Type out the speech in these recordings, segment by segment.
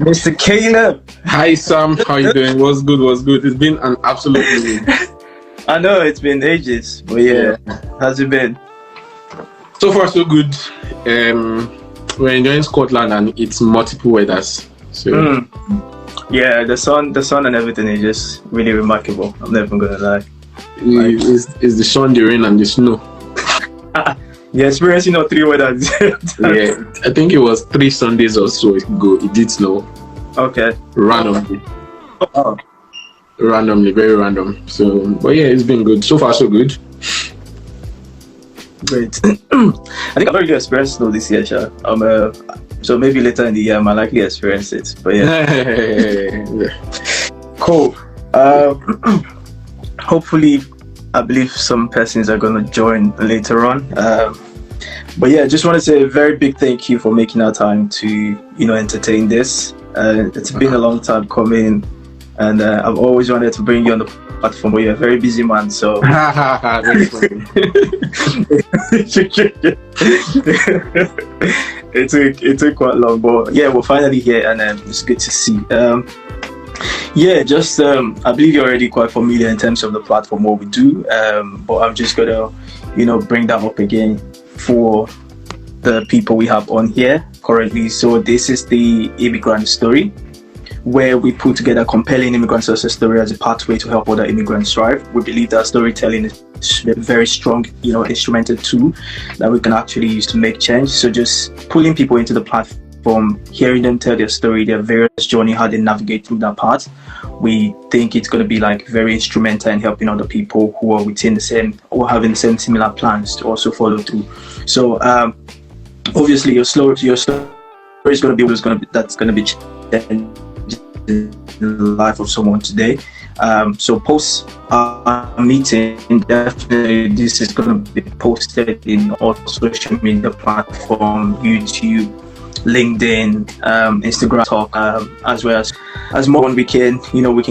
Mr. Caleb. Hi Sam, how you doing? What's good? What's good? It's been an absolute I know it's been ages, but yeah, how's it been? So far so good. We're enjoying Scotland and it's multiple weathers. So yeah, the sun and everything is just really remarkable. I'm never gonna lie. It's the sun, the rain, and the snow. You're experiencing all three weathers. Yeah, I think it was 3 Sundays or so ago. It did snow. Okay. Randomly. Oh. Randomly, very random. So, but yeah, it's been good. So far, so good. Great. I think I've already experienced snow this year, Sha. So maybe later in the year I might likely experience it. But yeah. Cool. Hopefully, I believe some persons are gonna join later on. But yeah, just want to say a very big thank you for making our time to entertain this. It's been a long time coming, and I've always wanted to bring you on the platform, but you're a very busy man, so it took quite long, but yeah, we're finally here, and it's good to see. I believe you're already quite familiar in terms of the platform, what we do, but I'm just gonna bring that up again for the people we have on here currently. So this is the immigrant story, where we put together compelling immigrant success story as a pathway to help other immigrants thrive. We believe that storytelling is a very strong, instrumental tool that we can actually use to make change. So just pulling people into the platform, hearing them tell their story, their various journey, how they navigate through that path, we think it's going to be like very instrumental in helping other people who are within the same or having the same similar plans to also follow through. So obviously your story is going to be that's going to be changing the life of someone today. So post our meeting, definitely this is going to be posted in all social media platforms, YouTube, LinkedIn, Instagram, Talk, as well as more when we can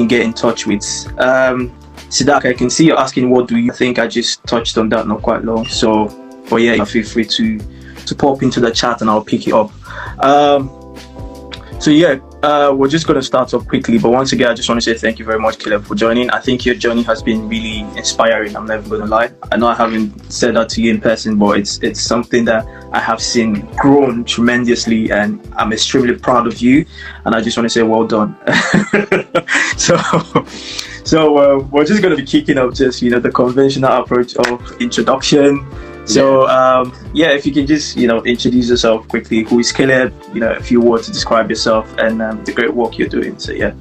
get in touch with. Sidak, I can see you're asking what do you think. I just touched on that not quite long. So, but yeah, feel free to pop into the chat and I'll pick it up. We're just going to start off quickly, but once again, I just want to say thank you very much, Caleb, for joining. I think your journey has been really inspiring. I'm never going to lie. I know I haven't said that to you in person, but it's something that I have seen grown tremendously, and I'm extremely proud of you. And I just want to say well done. So we're just going to be kicking up just the conventional approach of introduction. So if you can just introduce yourself quickly. Who is Caleb? A few words to describe yourself and the great work you're doing. So yeah.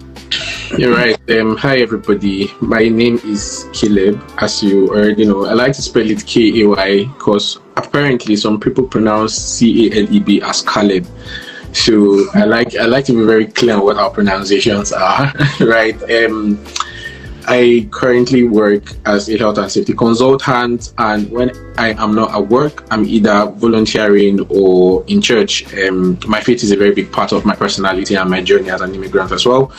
You're right. Hi everybody. My name is Caleb. As you already know, I like to spell it K-A-Y because apparently some people pronounce C-A-L-E-B as Caleb. So I like to be very clear on what our pronunciations are. Right. I currently work as a health and safety consultant, and when I am not at work, I'm either volunteering or in church. My faith is a very big part of my personality and my journey as an immigrant as well.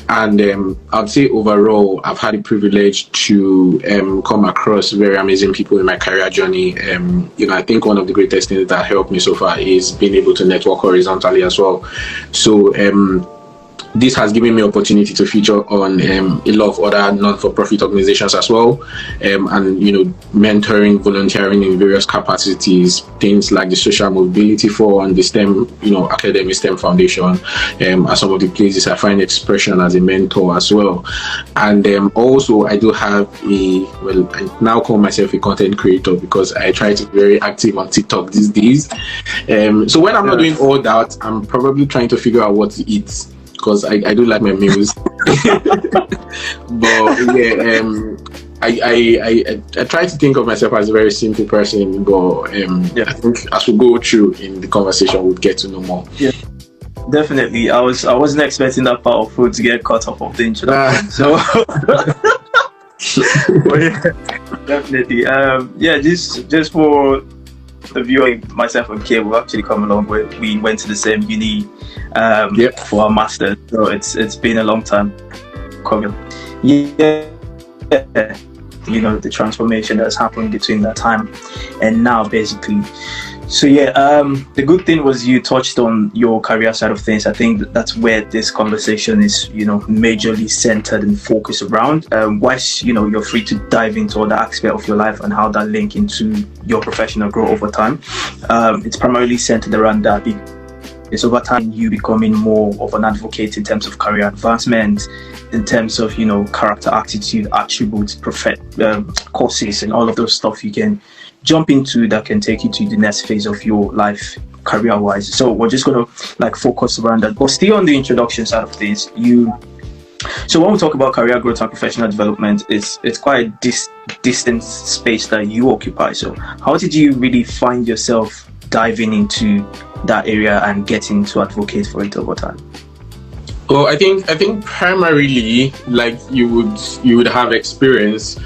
And I'd say overall, I've had the privilege to come across very amazing people in my career journey. I think one of the greatest things that helped me so far is being able to network horizontally as well. So this has given me opportunity to feature on a lot of other non-for-profit organizations as well, and mentoring, volunteering in various capacities, things like the Social Mobility Forum, the STEM, Academy STEM Foundation, are some of the places I find expression as a mentor as well. And also I do have I now call myself a content creator because I try to be very active on TikTok these days. So when I'm not doing all that, I'm probably trying to figure out what to eat, because I do like my meals. But yeah, I try to think of myself as a very simple person, but I think as we go through in the conversation, we'll get to know more. Yeah, definitely. I wasn't expecting that part of food to get cut off of the introduction. So but yeah, definitely. Just for the viewing, myself and Kay, we've actually come a long way. We went to the same uni for our master's, so it's been a long time coming. Yeah. the transformation that's happened between that time and now, basically. So the good thing was you touched on your career side of things. I think that's where this conversation is, majorly centered and focused around. Whilst, you're free to dive into other aspect of your life and how that link into your professional growth over time. It's primarily centered around that. It's over time you becoming more of an advocate in terms of career advancement, in terms of, character, attitude, attributes, courses, and all of those stuff you can jump into that can take you to the next phase of your life career-wise. So we're just going to focus around that. But still on the introduction side of things, so when we talk about career growth and professional development, it's quite a distant space that you occupy. So how did you really find yourself diving into that area and getting to advocate for it over time? Well, I think primarily, like you would have experience.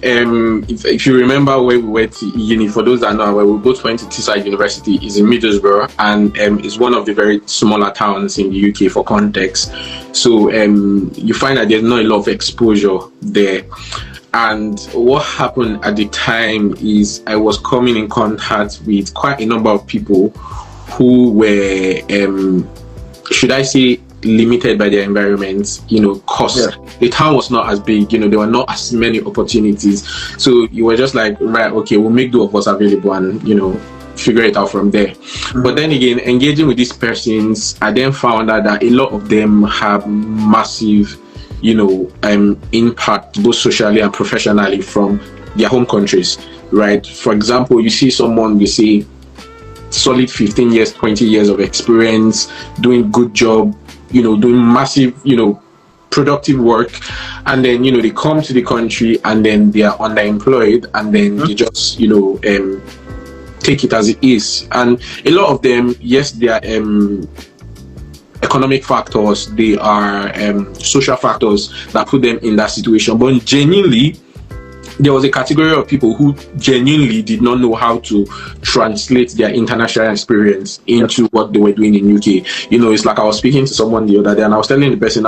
If you remember where we went to uni, for those that know, where we both went to Teesside University is in Middlesbrough, and is one of the very smaller towns in the UK for context. So you find that there's not a lot of exposure there. And what happened at the time is I was coming in contact with quite a number of people who were, should I say, limited by their environment, because the town was not as big, there were not as many opportunities. So you were just like, right, okay, we'll make do of what's available and, figure it out from there. Mm-hmm. But then again, engaging with these persons, I then found out that a lot of them have massive, impact, both socially and professionally, from their home countries, right? For example, you see someone, we say, solid 15 years, 20 years of experience, doing good job, doing massive, productive work, and then, they come to the country and then they are underemployed, and then they just, take it as it is. And a lot of them, yes, they are economic factors, they are social factors that put them in that situation, but genuinely, there was a category of people who genuinely did not know how to translate their international experience into what they were doing in UK. It's like I was speaking to someone the other day, and I was telling the person,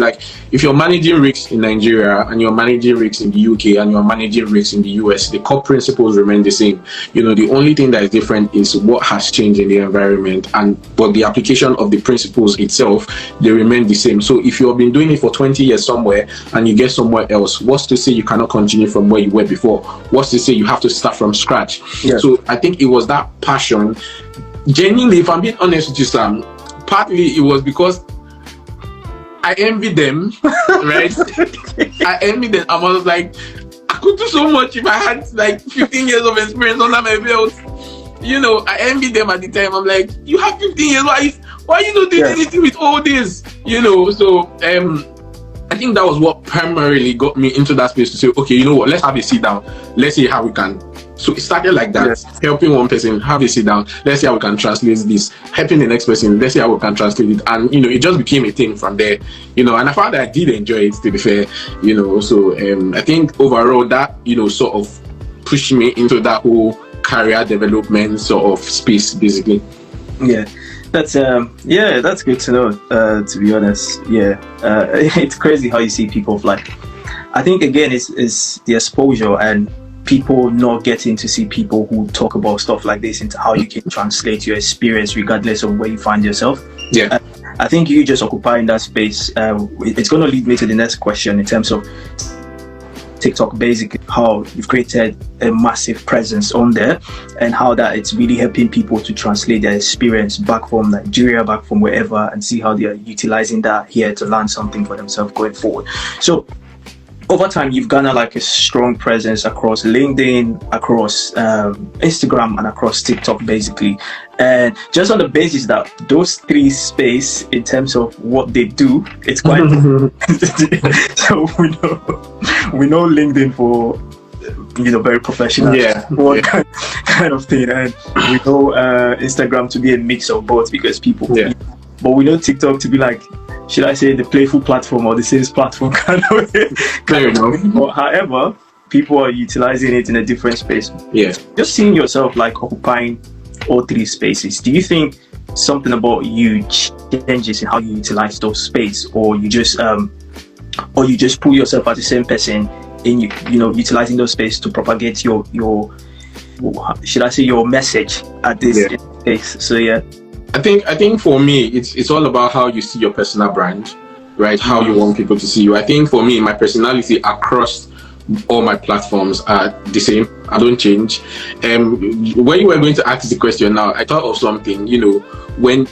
like, if you're managing risks in Nigeria and you're managing risks in the UK and you're managing risks in the US, the core principles remain the same. The only thing that is different is what has changed in the environment, but the application of the principles itself, they remain the same. So if you have been doing it for 20 years somewhere and you get somewhere else, what's to say you cannot continue from where you were before? What's to say you have to start from scratch? So I think it was that passion. Genuinely, if I'm being honest with you, Sam, partly it was because I envy them, right? I envy them. I was like, I could do so much if I had like 15 years of experience under my belt. I envy them at the time. I'm like, you have 15 years, why you not doing anything with all this? So I think that was what primarily got me into that space to say, okay, you know what, let's have a sit down. Let's see how we can. So it started like that, helping one person, have a sit down. Let's see how we can translate this. Helping the next person, let's see how we can translate it. And, it just became a thing from there, and I found that I did enjoy it, to be fair, So I think overall that, sort of pushed me into that whole career development sort of space, basically. Yeah. That's that's good to know, to be honest. It's crazy how you see people I think again it's the exposure and people not getting to see people who talk about stuff like this into how you can translate your experience regardless of where you find yourself. I think you just occupying that space, it's going to lead me to the next question in terms of TikTok, basically how you've created a massive presence on there and how that it's really helping people to translate their experience back from Nigeria, back from wherever, and see how they are utilizing that here to learn something for themselves going forward. So over time, you've garnered a strong presence across LinkedIn, across Instagram, and across TikTok, basically. And just on the basis that those three space in terms of what they do, it's quite. So we know LinkedIn for very professional, kind of thing, and we know Instagram to be a mix of both because people. But we know TikTok to be should I say, the playful platform or the sales platform kind of thing. But however, people are utilizing it in a different space. Just seeing yourself occupying all three spaces, do you think something about you changes in how you utilize those space, or you just put yourself as the same person in utilizing those space to propagate your should I say your message at this space. So yeah. I think for me it's all about how you see your personal brand, right? How you want people to see you. I think for me, my personality across all my platforms are the same. I don't change. When you were going to ask the question now, I thought of something. When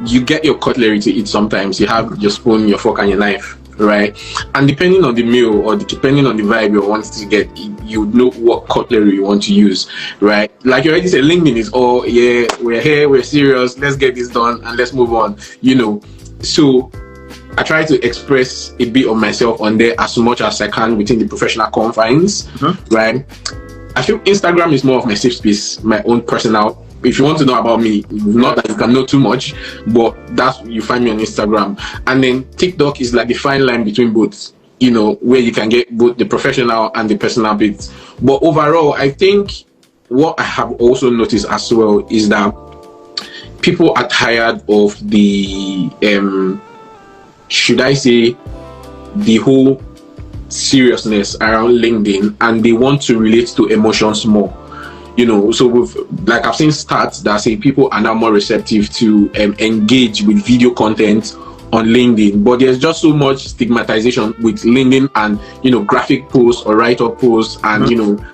you get your cutlery to eat, sometimes you have your spoon, your fork, and your knife, right? And depending on the meal or depending on the vibe you want to get, you know what cutlery you want to use, right? Like you already said, LinkedIn is we're here, we're serious, let's get this done and let's move on, So I try to express a bit of myself on there as much as I can within the professional confines, right? I feel Instagram is more of my safe space, my own personal. If you want to know about me, not that you can know too much, but that's you find me on Instagram. And then TikTok is like the fine line between both, where you can get both the professional and the personal bits. But overall, I think what I have also noticed as well is that people are tired of the should I say the whole seriousness around LinkedIn, and they want to relate to emotions more. So like I've seen stats that say people are now more receptive to engage with video content on LinkedIn, but there's just so much stigmatization with LinkedIn and graphic posts or write-up posts and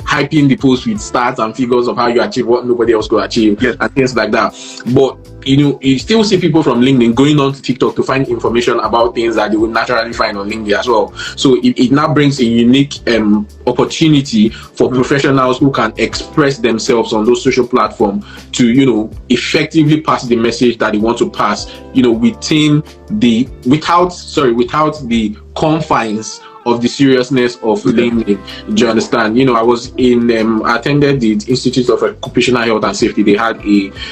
hyping the posts with stats and figures of how you achieve what nobody else could achieve and things like that. But you still see people from LinkedIn going on to TikTok to find information about things that they would naturally find on LinkedIn as well. So it now brings a unique opportunity for professionals who can express themselves on those social platforms to effectively pass the message that they want to pass without the confines of the seriousness of LinkedIn. Do you understand? I was I attended the Institute of Occupational Health and Safety. They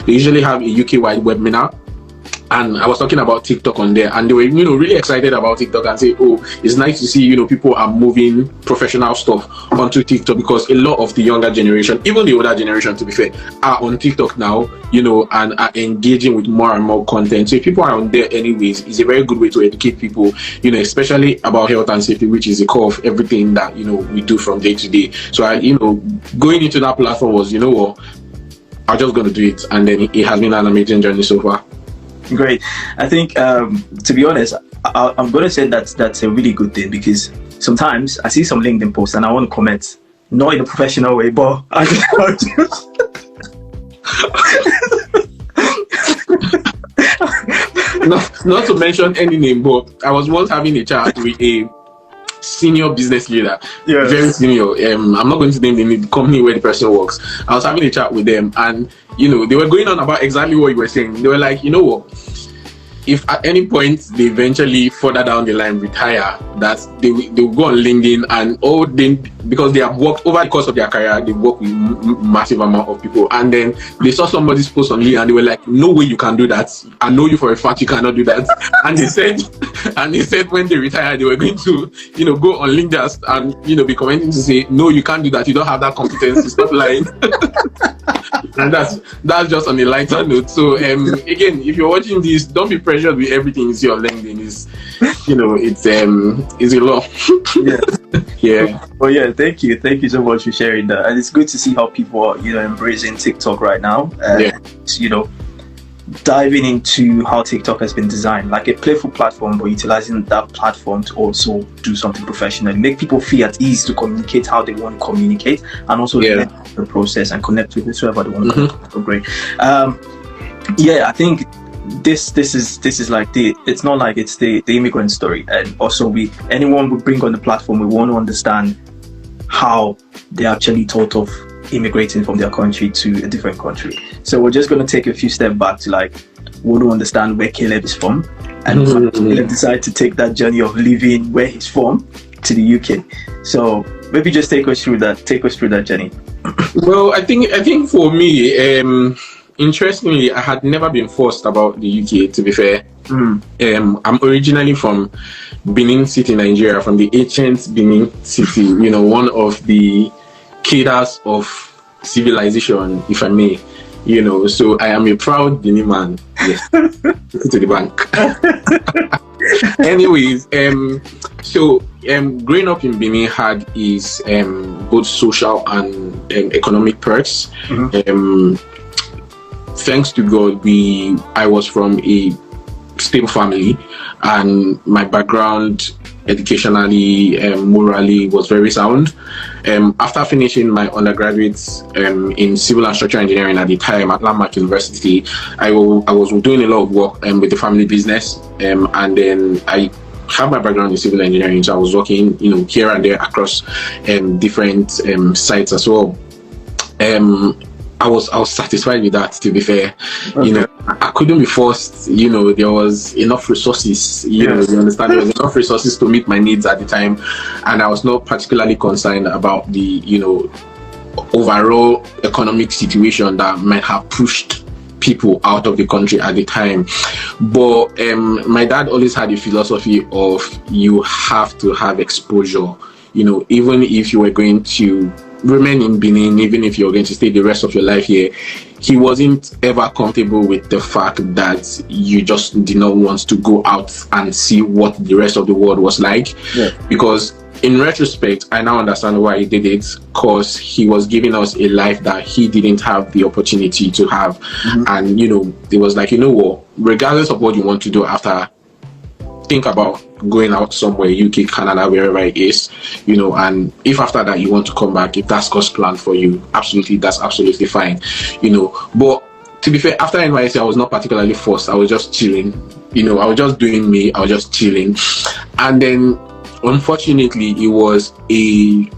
usually have a UK-wide webinar, and I was talking about TikTok on there, and they were really excited about TikTok and say, oh, it's nice to see people are moving professional stuff onto TikTok, because a lot of the younger generation, even the older generation to be fair, are on TikTok now, and are engaging with more and more content. So if people are on there anyways, it's a very good way to educate people, especially about health and safety, which is the core of everything that we do from day to day. So I going into that platform was what, I'm just going to do it, and then it has been an amazing journey so far. Great. I think to be honest, I'm going to say that's a really good thing, because sometimes I see some LinkedIn posts and I want to comment, not in a professional way, but I just not to mention any name, but I was once having a chat with a senior business leader, very senior. I'm not going to name the company where the person works. I was having a chat with them, and they were going on about exactly what you were saying. They were like, what, if at any point they eventually further down the line retire, that they will go on LinkedIn and because they have worked over the course of their career, they work with massive amount of people, and then they saw somebody's post on LinkedIn and they were like, no way you can do that. I know you for a fact you cannot do that. And they said when they retire, they were going to go on LinkedIn and be commenting to say, no, you can't do that. You don't have that competence. Stop lying. And that's just on a lighter note. So again, if you're watching this, don't be pressured with everything you see on LinkedIn. It's a lot. Yeah. Well, yeah, thank you so much for sharing that, and it's good to see how people are embracing TikTok right now. Diving into how TikTok has been designed, like a playful platform, but utilizing that platform to also do something professional, make people feel at ease to communicate how they want to communicate, and also learn the process and connect with whoever they want to connect. So great. I think this is like it's not like it's the immigrant story, and also anyone we bring on the platform, we want to understand how they actually thought of immigrating from their country to a different country. So we're just going to take a few steps back to want to understand where Caleb is from, and Caleb decided to take that journey of living where he's from to the UK. So maybe just take us through that journey. Well, I think for me, interestingly, I had never been forced about the UK, to be fair. I'm originally from Benin City, Nigeria, from the ancient Benin City, one of the cadres of civilization, if I may. So I am a proud Benin man. Yes. To the bank. Anyways, growing up in Benin had its both social and economic perks. Thanks to God, I was from a stable family, and my background educationally, morally was very sound. After finishing my undergraduate in civil and structural engineering at the time at Landmark University, I was doing a lot of work with the family business, and then I have my background in civil engineering, so I was working, here and there across different sites as well. I was satisfied with that, to be fair. Okay. I couldn't be forced. There was enough resources. You understand, there was enough resources to meet my needs at the time, and I was not particularly concerned about the overall economic situation that might have pushed people out of the country at the time. But my dad always had a philosophy of you have to have exposure. Even if you were going to remain in Benin, even if you're going to stay the rest of your life here, he wasn't ever comfortable with the fact that you just did not want to go out and see what the rest of the world was like. Because in retrospect, I now understand why he did it, because he was giving us a life that he didn't have the opportunity to have. And it was like, what, regardless of what you want to do after, think about going out somewhere, UK, Canada, wherever it is, and if after that you want to come back, if that's God's plan for you, that's absolutely fine, But to be fair, after NYSC, I was not particularly forced. I was just chilling, I was just doing me, I was just chilling. And then, unfortunately, it was a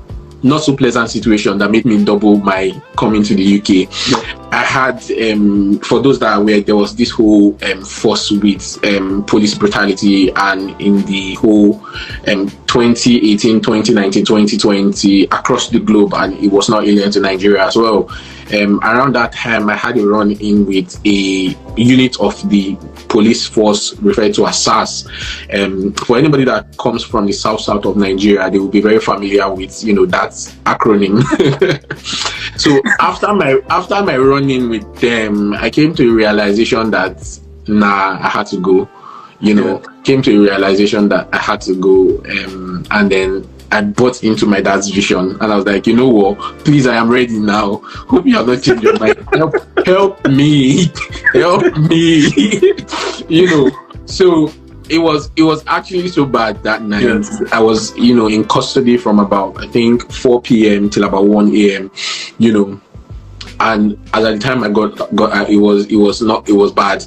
not so pleasant situation that made me double my coming to the UK. I had, for those that are aware, there was this whole force with police brutality, and in the whole 2018, 2019, 2020 across the globe, and it was not alien to Nigeria as well. Around that time, I had a run-in with a unit of the police force referred to as SARS. For anybody that comes from the south of Nigeria, they will be very familiar with that acronym. So after my run-in with them, I came to a realization that I had to go. Came to a realization that I had to go, and then I bought into my dad's vision, and I was like, what? Please, I am ready now. Hope you have not changed your mind. Help me, help me. So it was actually so bad that night. Yes. I was, in custody from about, I think, 4 p.m. till about 1 a.m. And at the time I got it was bad,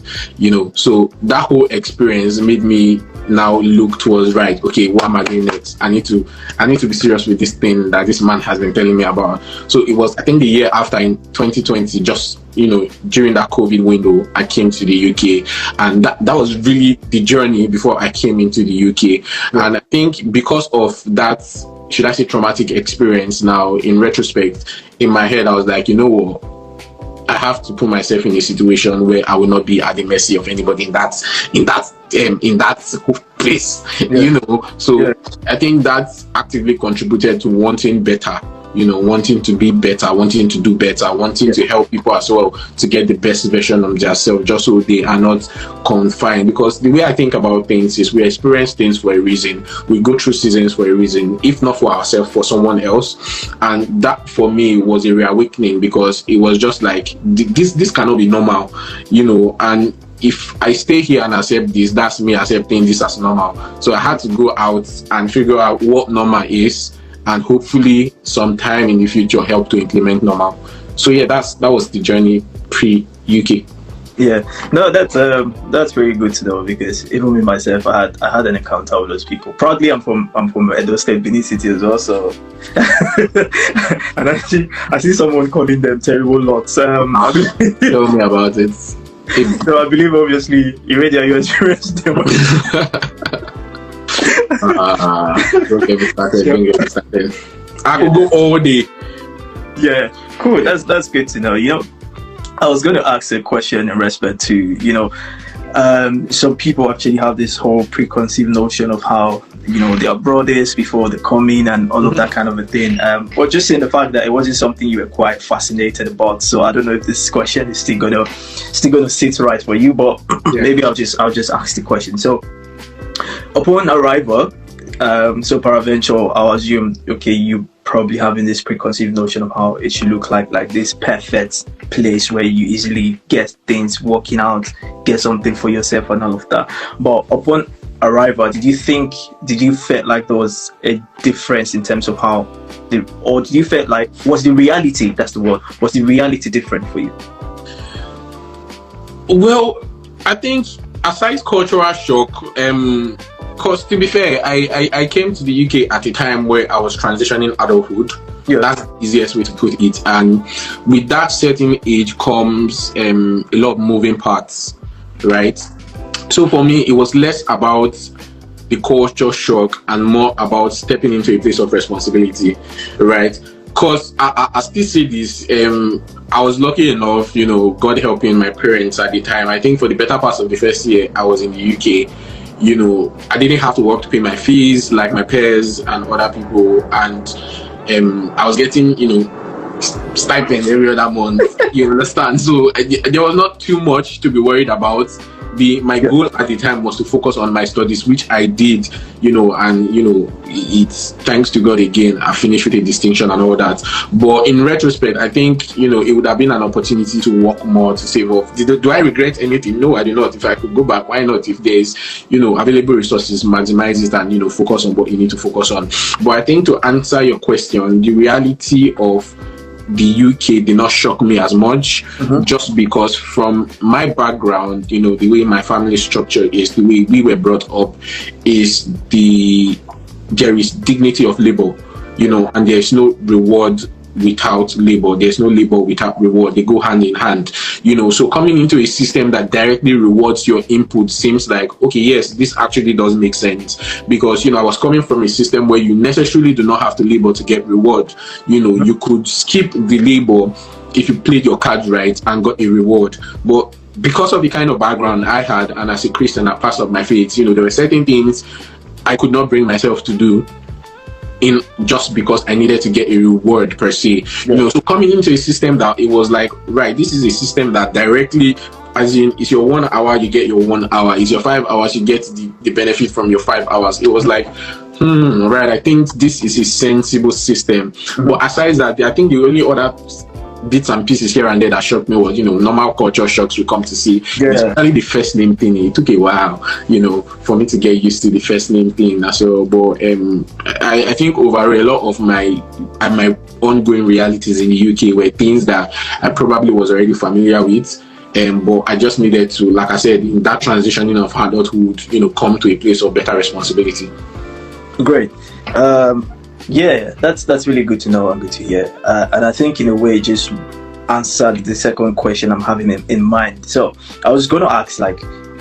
So that whole experience made me now look towards, right, okay, what am I doing next? I need to be serious with this thing that this man has been telling me about. So it was, I think, the year after, in 2020, just during that COVID window, I came to the UK, and that was really the journey before I came into the UK. And I think because of that, should I say, traumatic experience, now in retrospect, in my head I was like, what, I have to put myself in a situation where I will not be at the mercy of anybody in that place. So I think that actively contributed to wanting better, wanting to be better, wanting to do better, wanting to help people as well to get the best version of themselves, just so they are not confined. Because the way I think about things is, we experience things for a reason, we go through seasons for a reason, if not for ourselves, for someone else. And that for me was a reawakening, because it was just like, this cannot be normal, and if I stay here and accept this, that's me accepting this as normal. So I had to go out and figure out what normal is, and hopefully sometime in the future help to implement normal. So that was the journey pre-UK. Yeah, no, that's very good to know, because even me myself, I had an encounter with those people. Proudly, I'm from Edo State, Benin City as well. So, and actually, I see someone calling them terrible lots. Tell me about it. So I believe, obviously, you experienced them. Don't get me started. I could go all day. Yeah, cool. That's good to know. I was going to ask a question in respect to, some people actually have this whole preconceived notion of how, their abroad is before they come in and all of that kind of a thing. But just in the fact that it wasn't something you were quite fascinated about. So I don't know if this question is still gonna sit right for you, but maybe I'll just ask the question. So Upon arrival, so paraventure, I'll assume, okay, you probably having this preconceived notion of how it should look like this perfect place where you easily get things working out, get something for yourself and all of that. But upon arrival, did you feel like there was a difference in terms of how or did you feel like, was the reality, that's the word, was the reality different for you? Well, I think aside cultural shock, because to be fair, I came to the UK at a time where I was transitioning adulthood. Yeah. That's the easiest way to put it. And with that certain age comes a lot of moving parts, right? So for me, it was less about the culture shock and more about stepping into a place of responsibility, right? Because I still say this, I was lucky enough, God helping my parents at the time. I think for the better part of the first year I was in the UK, I didn't have to work to pay my fees like my peers and other people. And I was getting, stipend every other month, you understand? So there was not too much to be worried about. My goal at the time was to focus on my studies, which I did, it's thanks to God again, I finished with a distinction and all that. But in retrospect, I think, it would have been an opportunity to work more, to save up. Do I regret anything? No, I do not. If I could go back, why not? If there's, available resources, maximize it and, focus on what you need to focus on. But I think to answer your question, the reality of the UK did not shock me as much, just because from my background, the way my family structure is, the way we were brought up, is there is dignity of labor, and there's no reward without labor. There's no labor without reward. They go hand in hand, so coming into a system that directly rewards your input seems like, okay, yes, this actually does make sense, because I was coming from a system where you necessarily do not have to labor to get reward. You could skip the labor if you played your cards right and got a reward. But because of the kind of background I had, and as a Christian, a pastor of my faith, there were certain things I could not bring myself to do in just because I needed to get a reward per se. So coming into a system that it was like, right, this is a system that directly, as in, it's your 1 hour, you get your 1 hour. It's your 5 hours, you get the benefit from your 5 hours. It was like, right, I think this is a sensible system. But aside that, I think the only other bits and pieces here and there that shocked me was, normal culture shocks we come to see. Especially the first name thing. It took a while, for me to get used to the first name thing. So, but I think overall, a lot of my ongoing realities in the UK were things that I probably was already familiar with. But I just needed to, like I said, in that transitioning of adulthood, come to a place of better responsibility. Great. Yeah, that's really good to know and good to hear. And I think in a way just answered the second question I'm having in mind. So I was going to ask, like,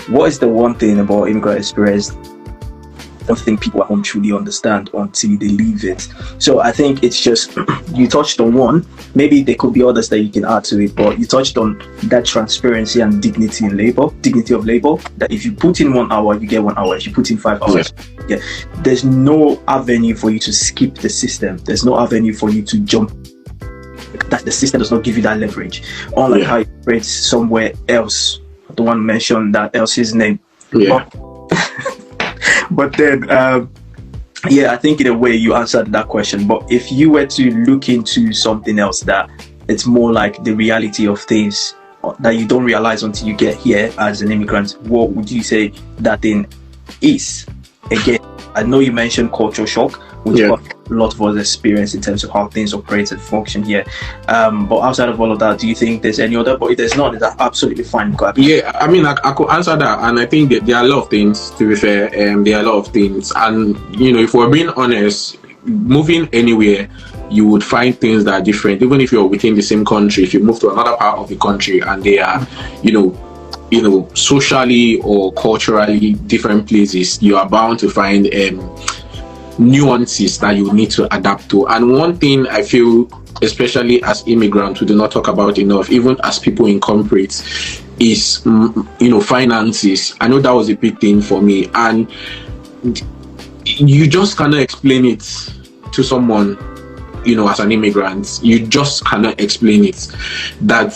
what is the one thing about immigrant experience I don't think people at home truly understand until they leave it? So I think it's just, you touched on one, maybe there could be others that you can add to it, but you touched on that transparency and dignity of labor, that if you put in 1 hour, you get 1 hour. If you put in 5 hours, there's no avenue for you to skip the system. There's no avenue for you to jump. That the system does not give you that leverage. Unlike how it operates somewhere else. I don't want to mention that else's name. But then, I think in a way you answered that question. But if you were to look into something else that it's more like the reality of things that you don't realize until you get here as an immigrant, what would you say that thing is? Again, I know you mentioned culture shock, which a lot of us experience in terms of how things operate and function here. But outside of all of that, do you think there's any other? But if there's not, that's absolutely fine. Yeah, I mean, I could answer that, and I think that there are a lot of things, to be fair. There are a lot of things, and if we're being honest, moving anywhere, you would find things that are different. Even if you're within the same country, if you move to another part of the country and they are, socially or culturally different places, you are bound to find nuances that you need to adapt to. And one thing I feel, especially as immigrants, we do not talk about enough, even as people in corporates, is finances. I know that was a big thing for me, and you just cannot explain it to someone, as an immigrant. You just cannot explain it. That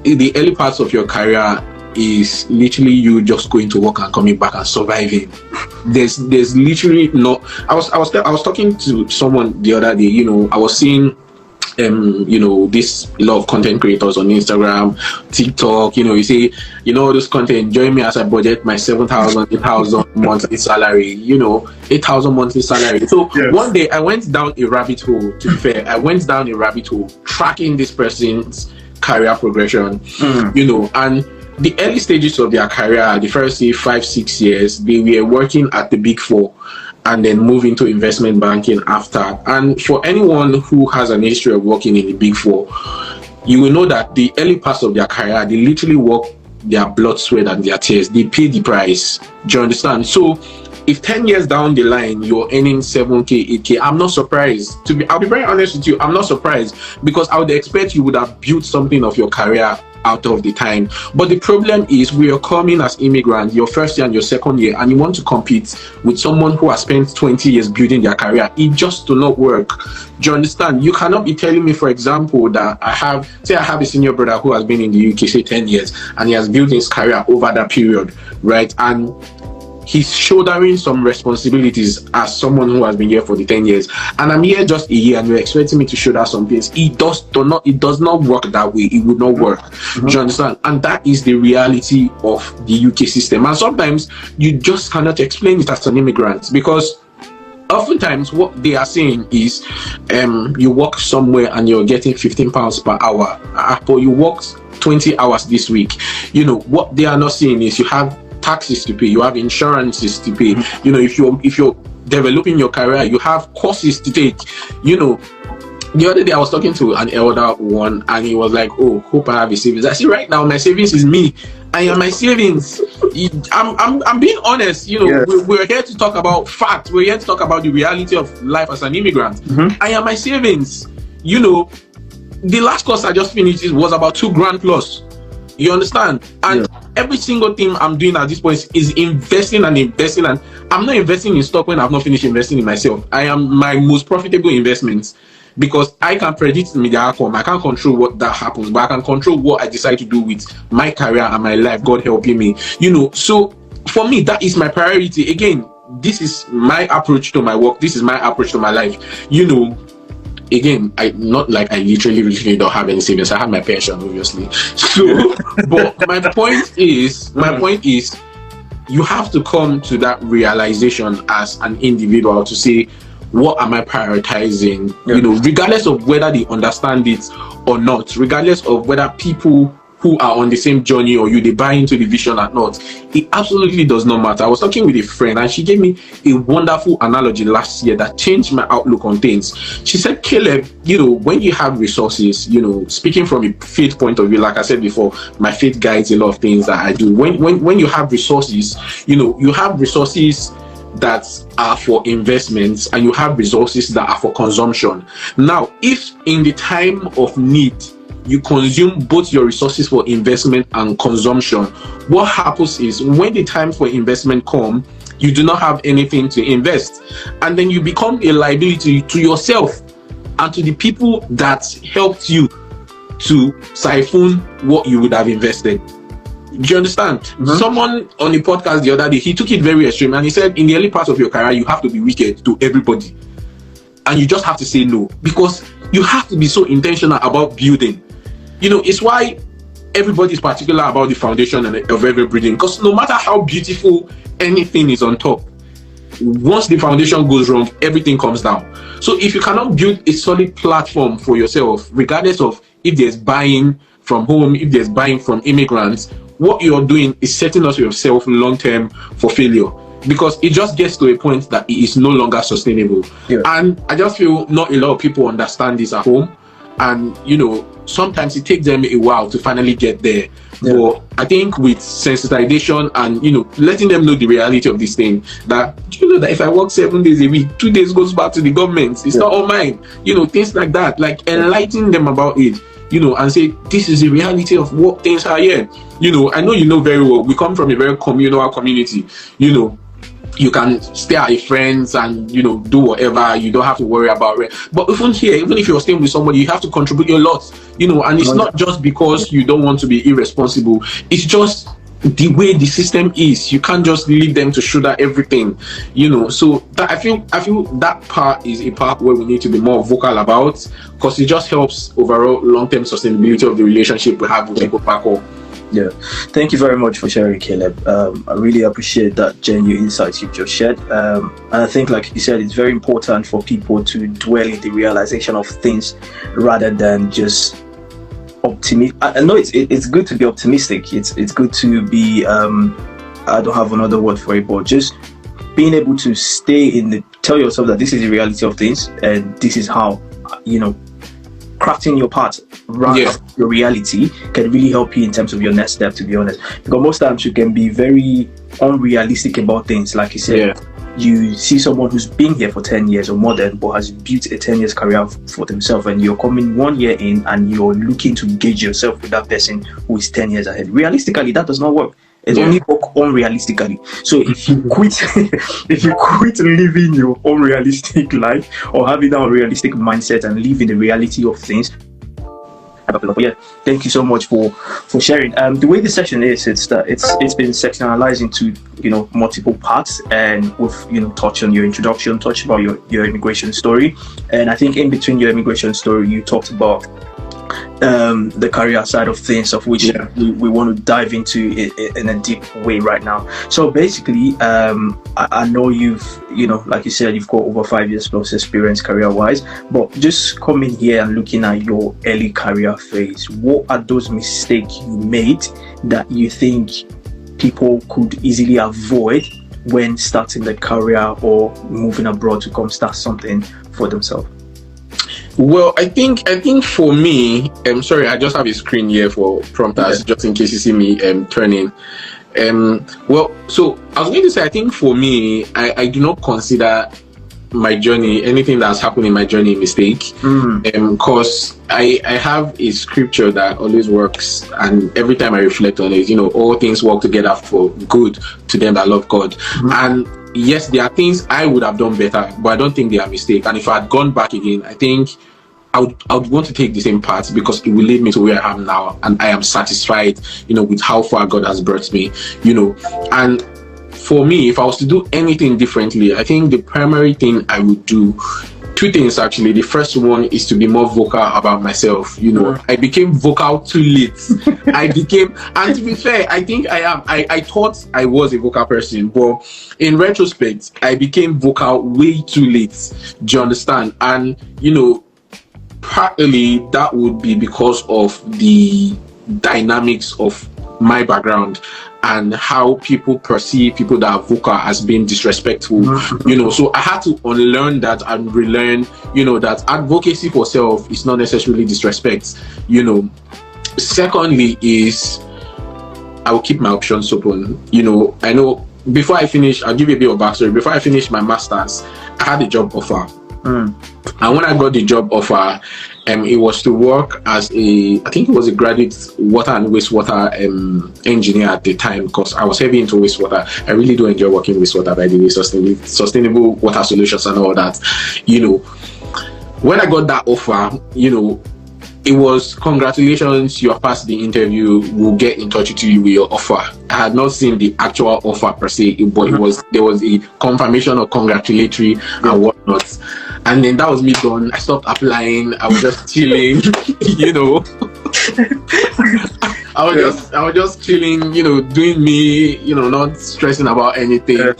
in the early parts of your career, is literally you just going to work and coming back and surviving. There's literally no. I was talking to someone the other day. I was seeing this lot of content creators on Instagram, TikTok. You say, this content, join me as I budget my 7,000, 8,000 monthly salary. 8,000 monthly salary. So one day I went down a rabbit hole. To be fair, I went down a rabbit hole tracking this person's career progression. And the early stages of their career, the first say 5-6 years, they were working at the Big Four and then move into investment banking after. And for anyone who has an history of working in the Big Four, you will know that the early parts of their career, they literally work their blood, sweat, and their tears. They pay the price. Do you understand? So if 10 years down the line you're earning 7K, 8K, I'm not surprised. I'll be very honest with you, I'm not surprised, because I would expect you would have built something of your career out of the time. But the problem is, we are coming as immigrants, your first year and your second year, and you want to compete with someone who has spent 20 years building their career. It just do not work. Do you understand? You cannot be telling me, for example, that I have a senior brother who has been in the UK, say 10 years, and he has built his career over that period, right? And he's shouldering some responsibilities as someone who has been here for the 10 years, and I'm here just a year, and you're expecting me to shoulder some things. It does not work that way. It would not work. Do you understand? And that is the reality of the UK system. And sometimes you just cannot explain it as an immigrant, because oftentimes what they are saying is, you work somewhere and you're getting £15 per hour, but you worked 20 hours this week. What they are not saying is you have taxes to pay, you have insurances to pay. If you're developing your career, you have courses to take. The other day I was talking to an elder one, and he was like, "Oh, hope I have a savings." I see right now my savings is me. I am my savings. I'm being honest. We're here to talk about facts. We're here to talk about the reality of life as an immigrant. I am my savings. The last course I just finished was about $2,000 plus. You understand? And every single thing I'm doing at this point is investing, and I'm not investing in stock when I've not finished investing in myself. I am my most profitable investments, because I can predict the outcome. I can't control what that happens, but I can control what I decide to do with my career and my life, God helping me. So for me, that is my priority. Again, this is my approach to my work. This is my approach to my life. Again, I literally don't have any savings. I have my pension, obviously. So, but my point is, you have to come to that realization as an individual to say, what am I prioritizing? Regardless of whether they understand it or not, regardless of whether people who are on the same journey or they buy into the vision or not, it absolutely does not matter. I was talking with a friend, and she gave me a wonderful analogy last year that changed my outlook on things. She said, Caleb, when you have resources, speaking from a faith point of view, like I said before, my faith guides a lot of things that I do. When you have resources, you have resources that are for investments, and you have resources that are for consumption. Now, if in the time of need you consume both your resources for investment and consumption, what happens is, when the time for investment comes, you do not have anything to invest, and then you become a liability to yourself and to the people that helped you to siphon what you would have invested. Do you understand? Someone on the podcast the other day, he took it very extreme, and he said, in the early parts of your career, you have to be wicked to everybody, and you just have to say no, because you have to be so intentional about building. It's why everybody is particular about the foundation of every building, because no matter how beautiful anything is on top, once the foundation goes wrong, everything comes down. So if you cannot build a solid platform for yourself, regardless of if there's buying from home, if there's buying from immigrants, what you're doing is setting up yourself long-term for failure, because it just gets to a point that it is no longer sustainable. And I just feel not a lot of people understand this at home, and sometimes it takes them a while to finally get there. But I think with sensitization and letting them know the reality of this thing, that that if I work 7 days a week, 2 days goes back to the government, it's not all mine, things like that, like enlighten them about it, and say, this is the reality of what things are here. I know very well, we come from a very communal community. You can stay at your friends and do whatever. You don't have to worry about rent. But even here, even if you're staying with somebody, you have to contribute a lot. And it's not just because you don't want to be irresponsible. It's just the way the system is. You can't just leave them to shoulder everything, So that I feel that part is a part where we need to be more vocal about, because it just helps overall long-term sustainability of the relationship we have with people back home. Yeah, thank you very much for sharing, Caleb. I really appreciate that genuine insights you've just shared. And I think, like you said, it's very important for people to dwell in the realization of things rather than just optimistic. I know it's good to be optimistic. It's good to be I don't have another word for it, but just being able to tell yourself that this is the reality of things, and this is how crafting your part around your reality can really help you in terms of your next step, to be honest. Because most times you can be very unrealistic about things. Like you said, you see someone who's been here for 10 years or more than, but has built a 10 years career for themselves, and you're coming 1 year in and you're looking to gauge yourself with that person who is 10 years ahead. Realistically, that does not work. It's only work unrealistically. So if you quit living your unrealistic life or having that unrealistic mindset and live in the reality of things. Yeah, thank you so much for sharing. The way the session is, it's been sectionalized into multiple parts, and we've touched on your introduction, touched about your immigration story, and I think in between your immigration story, you talked about the career side of things, of which we want to dive into in a deep way right now. So basically, I know you've like you said, you've got over 5 years plus experience career wise, but just coming here and looking at your early career phase, what are those mistakes you made that you think people could easily avoid when starting the career or moving abroad to come start something for themselves? Well, I think for me, I'm sorry, I just have a screen here for prompters, just in case you see me turning. Well, so I was going to say, I think for me, I do not consider my journey, anything that's happened in my journey, a mistake. Because I have a scripture that always works, and every time I reflect on it, all things work together for good to them that love God. And yes, there are things I would have done better, but I don't think they are mistakes. And if I had gone back again, I think I would want to take the same path, because it will lead me to where I am now, and I am satisfied, with how far God has brought me, And for me, if I was to do anything differently, I think the primary thing I would do, two things actually. The first one is to be more vocal about myself. I became vocal too late. And to be fair, I think I am. I thought I was a vocal person, but in retrospect, I became vocal way too late. Do you understand? And partly that would be because of the dynamics of my background and how people perceive people that are vocal as being disrespectful. So I had to unlearn that and relearn, that advocacy for self is not necessarily disrespect. Secondly is I will keep my options open. I know before I finish, I'll give you a bit of backstory. Before I finished my master's, I had a job offer. And when I got the job offer, it was to work as I think it was a graduate water and wastewater engineer at the time, because I was heavy into wastewater. I really do enjoy working with water, by the way, sustainable water solutions and all that. When I got that offer, it was, congratulations, you have passed the interview, we'll get in touch with you with your offer. I had not seen the actual offer per se, but there was a confirmation of congratulatory and whatnot. And then that was me done. I stopped applying. I was just chilling, I was just chilling, doing me, not stressing about anything.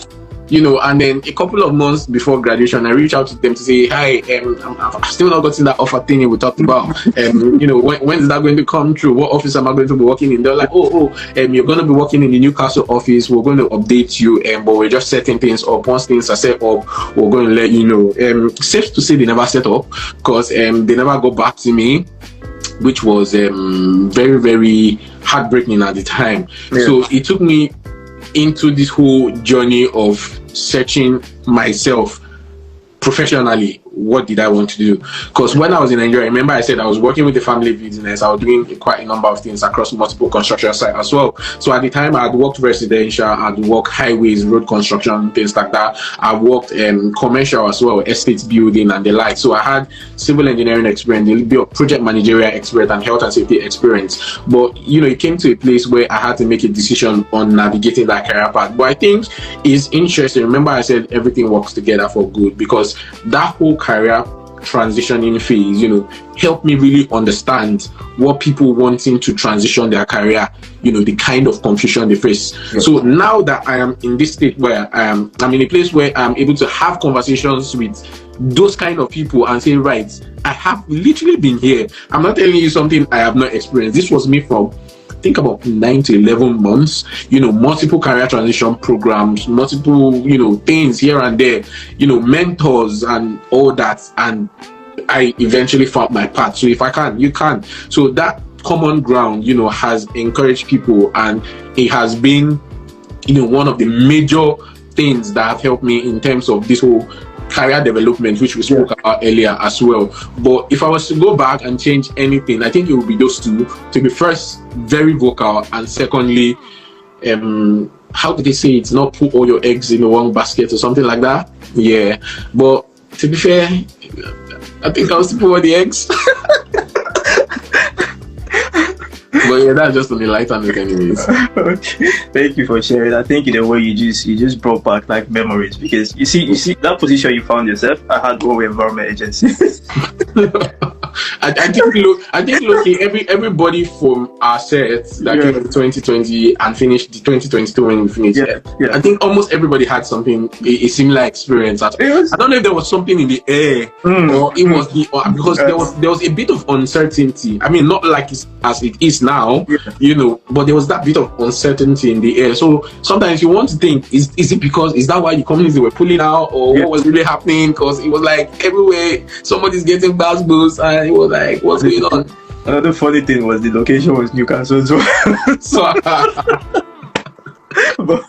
And then a couple of months before graduation, I reached out to them to say, hi, I've still not gotten that offer thing we talked about. When is that going to come true? What office am I going to be working in? They're like, you're going to be working in the Newcastle office. We're going to update you, but we're just setting things up. Once things are set up, we're going to let you know. Safe to say they never set up, because they never got back to me, which was very, very heartbreaking at the time. So it took me into this whole journey of searching myself professionally, what did I want to do? Because when I was in Nigeria, remember I said I was working with the family business. I was doing quite a number of things across multiple construction sites as well. So at the time, I had worked residential, I'd worked highways, road construction, things like that. I worked commercial as well, estate building and the like. So I had civil engineering experience, a little bit of project managerial experience, and health and safety experience. But it came to a place where I had to make a decision on navigating that career path. But I think it's interesting. Remember, I said everything works together for good, because that whole career transitioning phase, helped me really understand what people wanting to transition their career, the kind of confusion they face. Yes. So now that I am in this state where I'm in a place where I'm able to have conversations with those kind of people and say, right, I have literally been here. I'm not telling you something I have not experienced. This was me from, I think, about 9 to 11 months, multiple career transition programs, multiple, things here and there, mentors and all that. And I eventually found my path. So if I can, you can. So that common ground, has encouraged people, and it has been, one of the major things that have helped me in terms of this whole career development, which we spoke about earlier as well. But if I was to go back and change anything, I think it would be those two: to be first very vocal, and secondly, how did they say it's not put all your eggs in one basket or something like that? Yeah. But to be fair, I think I was to put all the eggs. But yeah, that's just on the lighter note, anyways. Okay. Thank you for sharing. I think in a way you just brought back like memories, because you see that position you found yourself. I had one with environment agencies. I think looking everybody from our sets that came in 2020 and finished the 2022 when we finished. Yeah. I think almost everybody had something a similar experience. I don't know if there was something in the air or it was because there was a bit of uncertainty. I mean, not like it's as it is now, but there was that bit of uncertainty in the air. So sometimes you want to think, is that why the companies were pulling out, or what was really happening? Because it was like everywhere somebody's getting bus boost, and it was like, what's going on? Another funny thing was the location was Newcastle, so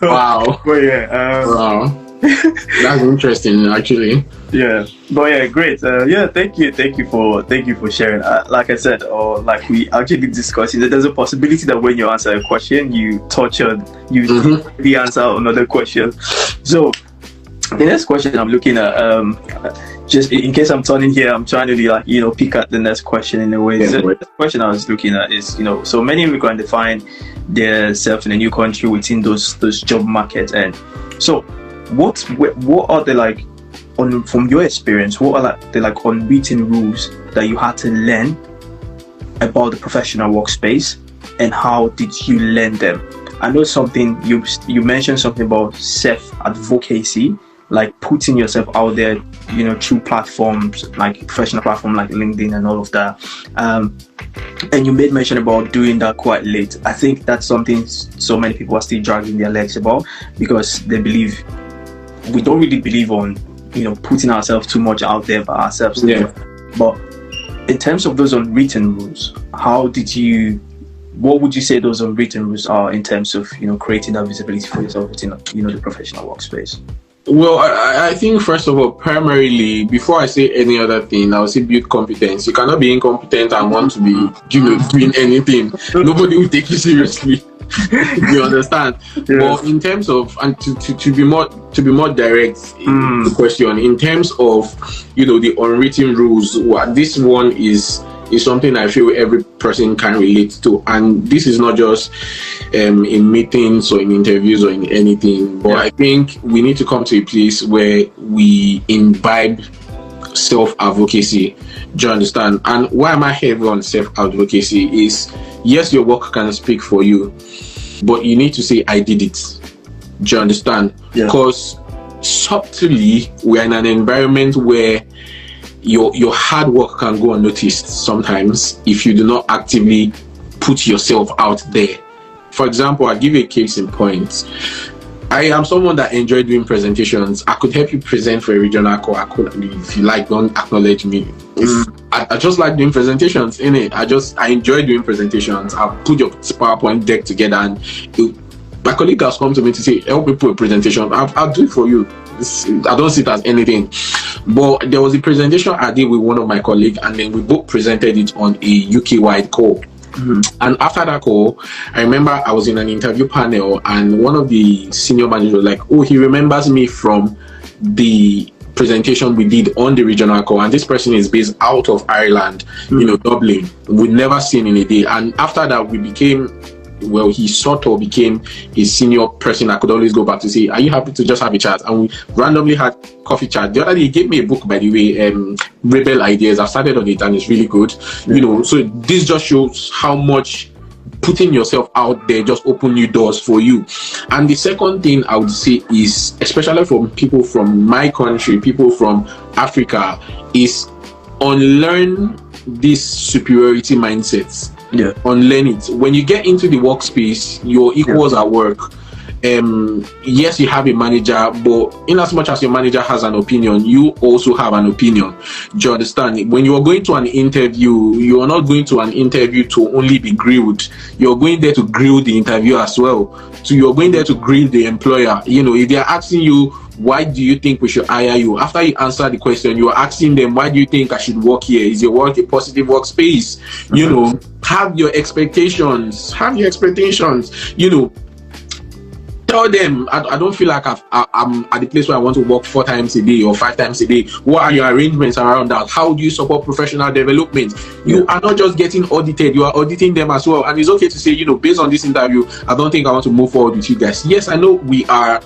wow. But yeah, wow. That's interesting, actually. Yeah, but yeah, great. Thank you for sharing. Like I said, or like we actually discussed, there's a possibility that when you answer a question, you the answer another question. So the next question I'm looking at, just in case I'm turning here, I'm trying to pick at the next question in a way. Yeah, so the next question I was looking at is, so many immigrants find themselves in a new country within those job markets, and so what are the from your experience, what are the unwritten rules that you had to learn about the professional workspace, and how did you learn them? I know something you mentioned something about self-advocacy, like putting yourself out there, through platforms like professional platform like LinkedIn and all of that. And you made mention about doing that quite late. I think that's something so many people are still dragging their legs about, because they believe we don't really believe on putting ourselves too much out there by ourselves. Yeah. But in terms of those unwritten rules, what would you say those unwritten rules are in terms of creating that visibility for yourself within the professional workspace? Well, I think first of all, primarily, before I say any other thing, I would say build competence. You cannot be incompetent and want to be doing anything. Nobody will take you seriously. You understand? Yes. But in terms of, and to be more direct in the question, in terms of the unwritten rules, this one is something I feel every person can relate to, and this is not just in meetings or in interviews or in anything, but I think we need to come to a place where we imbibe self-advocacy. Do you understand? And why am I heavy on self-advocacy is, yes, your work can speak for you, but you need to say, I did it. Do you understand? Because subtly, we're in an environment where your hard work can go unnoticed sometimes if you do not actively put yourself out there. For example, I'll give you a case in point. I am someone that enjoy doing presentations. I could help you present for a regional call. I could, if you like, don't acknowledge me. I just like doing presentations, innit? I enjoy doing presentations. I'll put your PowerPoint deck together, and by My colleague has come to me to say, help me put a presentation. I'll do it for you. I don't see it as anything. But there was a presentation I did with one of my colleagues, and then we both presented it on a UK-wide call. And after that call, I remember I was in an interview panel, and one of the senior managers was like, oh, he remembers me from the presentation we did on the regional call, and this person is based out of Ireland, Dublin. We'd never seen in a day. And after that, we became, well, he sort of became a senior person I could always go back to say, are you happy to just have a chat? And we randomly had coffee chat. The other day, he gave me a book, by the way, Rebel Ideas. I've started on it and it's really good. So this just shows how much putting yourself out there just open new doors for you. And the second thing I would say is, especially from people from my country, people from Africa, is unlearn this superiority mindset. Unlearn it. When you get into the workspace, your equals at work. Yes, you have a manager, but in as much as your manager has an opinion, you also have an opinion. Do you understand? When you are going to an interview, you are not going to an interview to only be grilled. You're going there to grill the interviewer as well. So you're going there to grill the employer. If they're asking you, why do you think we should hire you? After you answer the question, you are asking them, why do you think I should work here? Is your work a positive workspace? Have your expectations. Tell them, I don't feel like I'm at the place where I want to work 4 times a day or 5 times a day. What are your arrangements around that? How do you support professional development? You are not just getting audited, you are auditing them as well. And it's okay to say, based on this interview, I don't think I want to move forward with you guys. Yes, I know we are,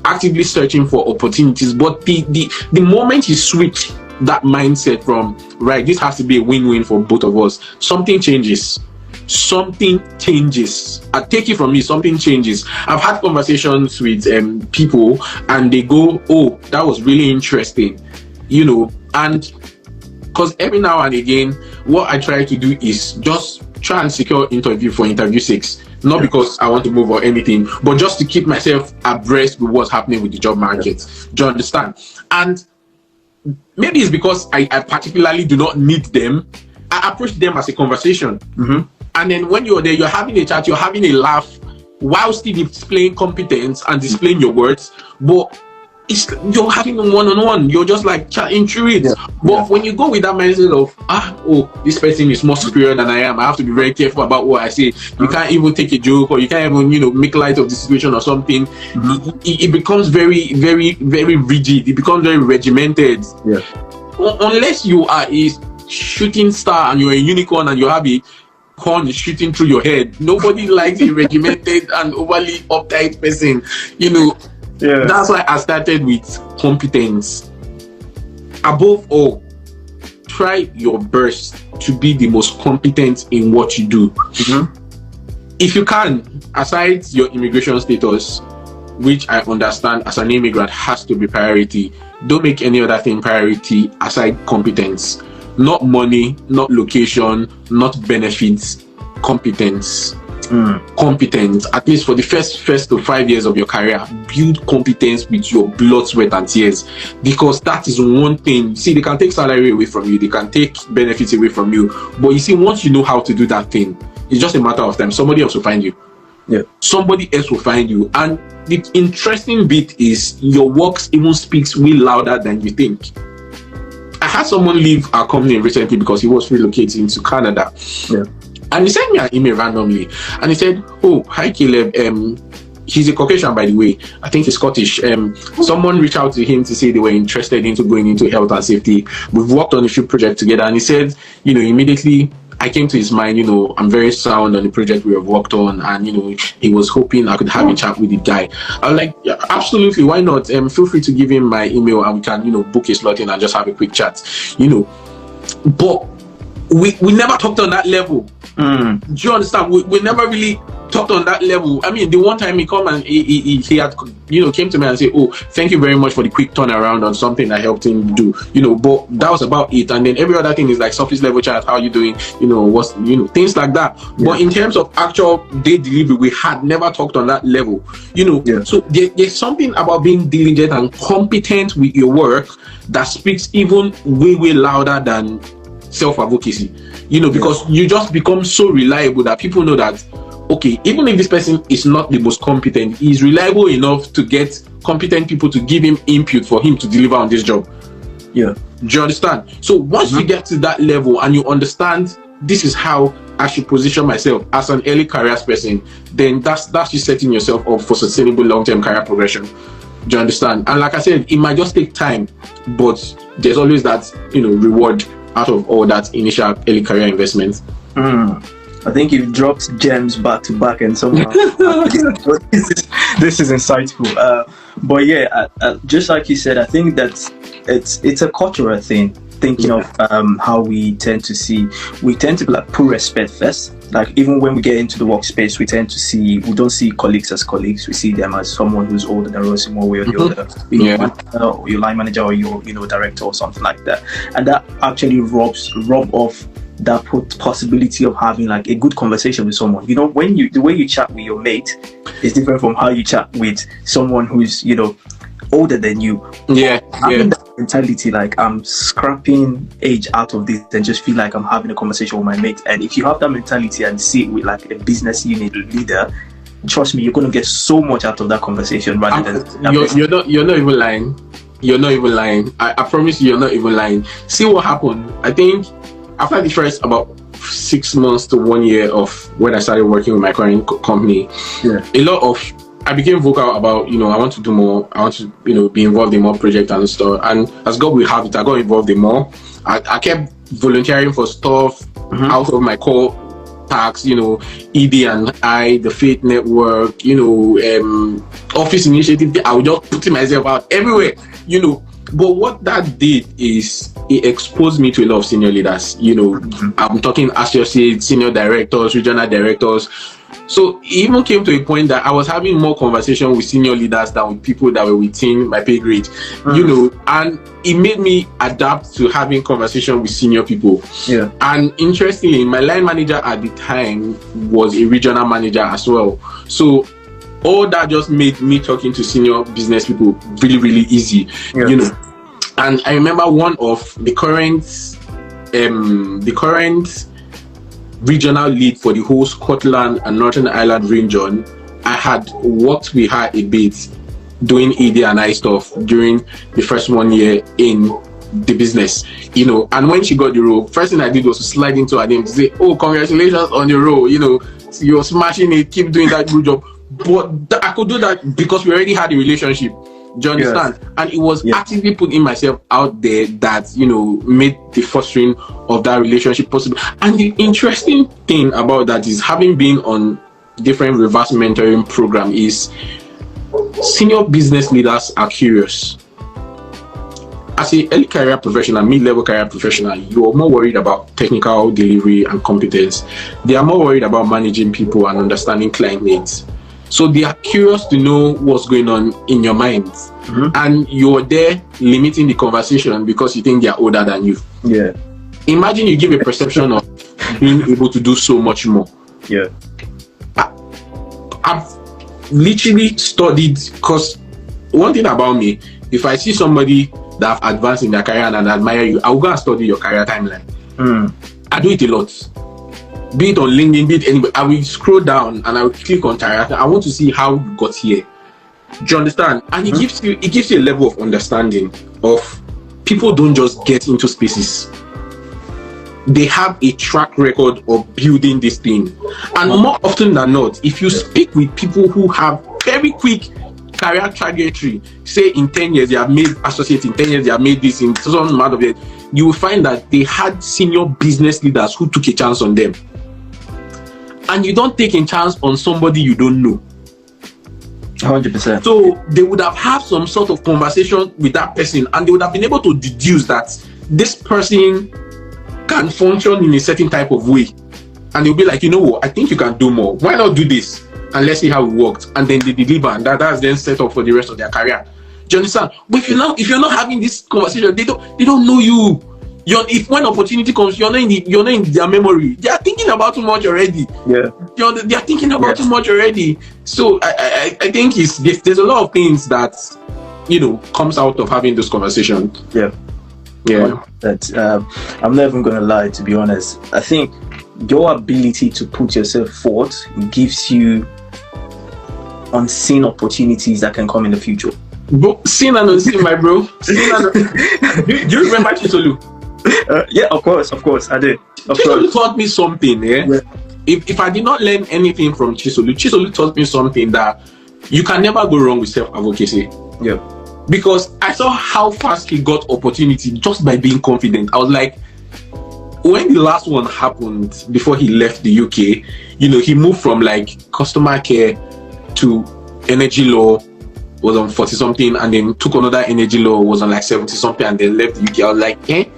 actively searching for opportunities, but the moment you switch that mindset from, right, this has to be a win-win for both of us, something changes. I take it from me, something changes. I've had conversations with people, and they go, oh, that was really interesting, and because every now and again, what I try to do is just try and secure interview for interview 6. Not because I want to move or anything, but just to keep myself abreast with what's happening with the job market. Do you understand? And maybe it's because I particularly do not need them. I approach them as a conversation. And then when you're there, you're having a chat, you're having a laugh, while still displaying competence and displaying your words. But you're having a one-on-one. You're just like chatting through it. But when you go with that mindset of, this person is more superior than I am, I have to be very careful about what I say. You can't even take a joke, or you can't even, make light of the situation or something. It becomes very, very, very rigid. It becomes very regimented. Unless you are a shooting star and you're a unicorn and you have a horn shooting through your head, nobody likes a regimented and overly uptight person. That's why I started with competence. Above all, try your best to be the most competent in what you do. If you can, aside your immigration status, which I understand as an immigrant has to be priority, don't make any other thing priority aside competence. Not money, not location, not benefits, competence. Competence, at least for the first to 5 years of your career, build competence with your blood, sweat and tears, because that is one thing. See, they can take salary away from you, they can take benefits away from you, but you see, once you know how to do that thing, it's just a matter of time. Somebody else will find you. Somebody else will find you. And the interesting bit is your works even speaks way louder than you think. I had someone leave our company recently because he was relocating to Canada. And he sent me an email randomly, and he said, oh, hi Caleb, he's a Caucasian, by the way, I think he's Scottish. Someone reached out to him to say they were interested into going into health and safety. We've worked on a few projects together, and he said, immediately I came to his mind, I'm very sound on the project we have worked on, and he was hoping I could have a chat with the guy. I was like, yeah, absolutely, why not? Feel free to give him my email, and we can book a slot in and just have a quick chat. But we never talked on that level. Do you understand? We never really talked on that level. I mean, the one time he come and he had came to me and said, oh, thank you very much for the quick turnaround on something I helped him do, but that was about it. And then every other thing is like surface level chat, how you doing, what's things like that. But in terms of actual day delivery, we had never talked on that level. So there's something about being diligent and competent with your work that speaks even way louder than self-advocacy, because you just become so reliable that people know that, okay, even if this person is not the most competent, he's reliable enough to get competent people to give him input for him to deliver on this job. Yeah. Do you understand? So once you get to that level and you understand this is how I should position myself as an early careers person, then that's you setting yourself up for sustainable long-term career progression. Do you understand? And like I said, it might just take time, but there's always that, reward out of all that initial early career investment. I think you've dropped gems back to back, and somehow this is insightful. But yeah, just like you said, I think that it's a cultural thing. Thinking of how we tend to be like put respect first. Like even when we get into the workspace, we don't see colleagues as colleagues. We see them as someone who's older than us in one way or the other. Or your line manager or your director or something like that. And that actually rub off that possibility of having like a good conversation with someone. The way you chat with your mate is different from how you chat with someone who's older than you. Having that mentality, like I'm scrapping age out of this and just feel like I'm having a conversation with my mate. And if you have that mentality and see it with like a business unit leader, trust me, you're going to get so much out of that conversation rather than you're not even lying. You're not even lying. I promise you're not even lying. See what happened. I think after the first about 6 months to 1 year of when I started working with my current company, I became vocal about, I want to do more. I want to, be involved in more projects and stuff. And as God will have it, I got involved in more. I kept volunteering for stuff out of my core tasks, ED and I, the Faith Network, office initiative. I would just put myself out everywhere, But what that did is it exposed me to a lot of senior leaders. I'm talking associates, senior directors, regional directors. So it even came to a point that I was having more conversation with senior leaders than with people that were within my pay grade, and it made me adapt to having conversation with senior people. Yeah. And interestingly, my line manager at the time was a regional manager as well. So all that just made me talking to senior business people really, really easy, And I remember one of the current regional lead for the whole Scotland and Northern Ireland region. I had worked with her a bit doing ED and I stuff during the first 1 year in the business, and when she got the role, first thing I did was to slide into her name to say, "Oh, congratulations on the role, you're smashing it, keep doing that good job." But I could do that because we already had a relationship. Do you understand? Yes. And it was actively putting myself out there that, made the fostering of that relationship possible. And the interesting thing about that is, having been on different reverse mentoring program, is senior business leaders are curious. As a early career professional, mid-level career professional, you are more worried about technical delivery and competence. They are more worried about managing people and understanding client needs. So they are curious to know what's going on in your mind. And you're there limiting the conversation because you think they're older than you. Yeah. Imagine you give a perception of being able to do so much more. Yeah. I've literally studied, because one thing about me, if I see somebody that have advanced in their career and I admire you, I'll go and study your career timeline. I do it a lot. Be it on LinkedIn, be it anywhere. I will scroll down and I will click on career. I want to see how you got here. Do you understand? And it gives you a level of understanding of people don't just get into spaces. They have a track record of building this thing. And more often than not, if you speak with people who have very quick career trajectory, say in 10 years they have made associate, in 10 years they have made this, in some amount of it, you will find that they had senior business leaders who took a chance on them. And you don't take a chance on somebody you don't know. 100%. So they would have had some sort of conversation with that person, and they would have been able to deduce that this person can function in a certain type of way. And they'll be like, what, I think you can do more. Why not do this? And let's see how it worked. And then they deliver, and that's then set up for the rest of their career. Do you understand? But if you're not having this conversation, they don't know you. If when opportunity comes, you're not in their memory. They are thinking about too much already. Yeah. They are thinking about too much already. So I think there's a lot of things that comes out of having this conversation. Yeah. That I'm not even gonna lie, to be honest. I think your ability to put yourself forth gives you unseen opportunities that can come in the future. Bro, seen and unseen, my bro. Do you remember Chisolu? Yeah, of course, I did. Chisolu taught me something. Yeah. If I did not learn anything from Chisolu taught me something that you can never go wrong with self-advocacy. Yeah. Because I saw how fast he got opportunity just by being confident. I was like, when the last one happened before he left the UK, he moved from like customer care to energy law, was on 40 something, and then took another energy law, was on like 70 something, and then left the UK. I was like,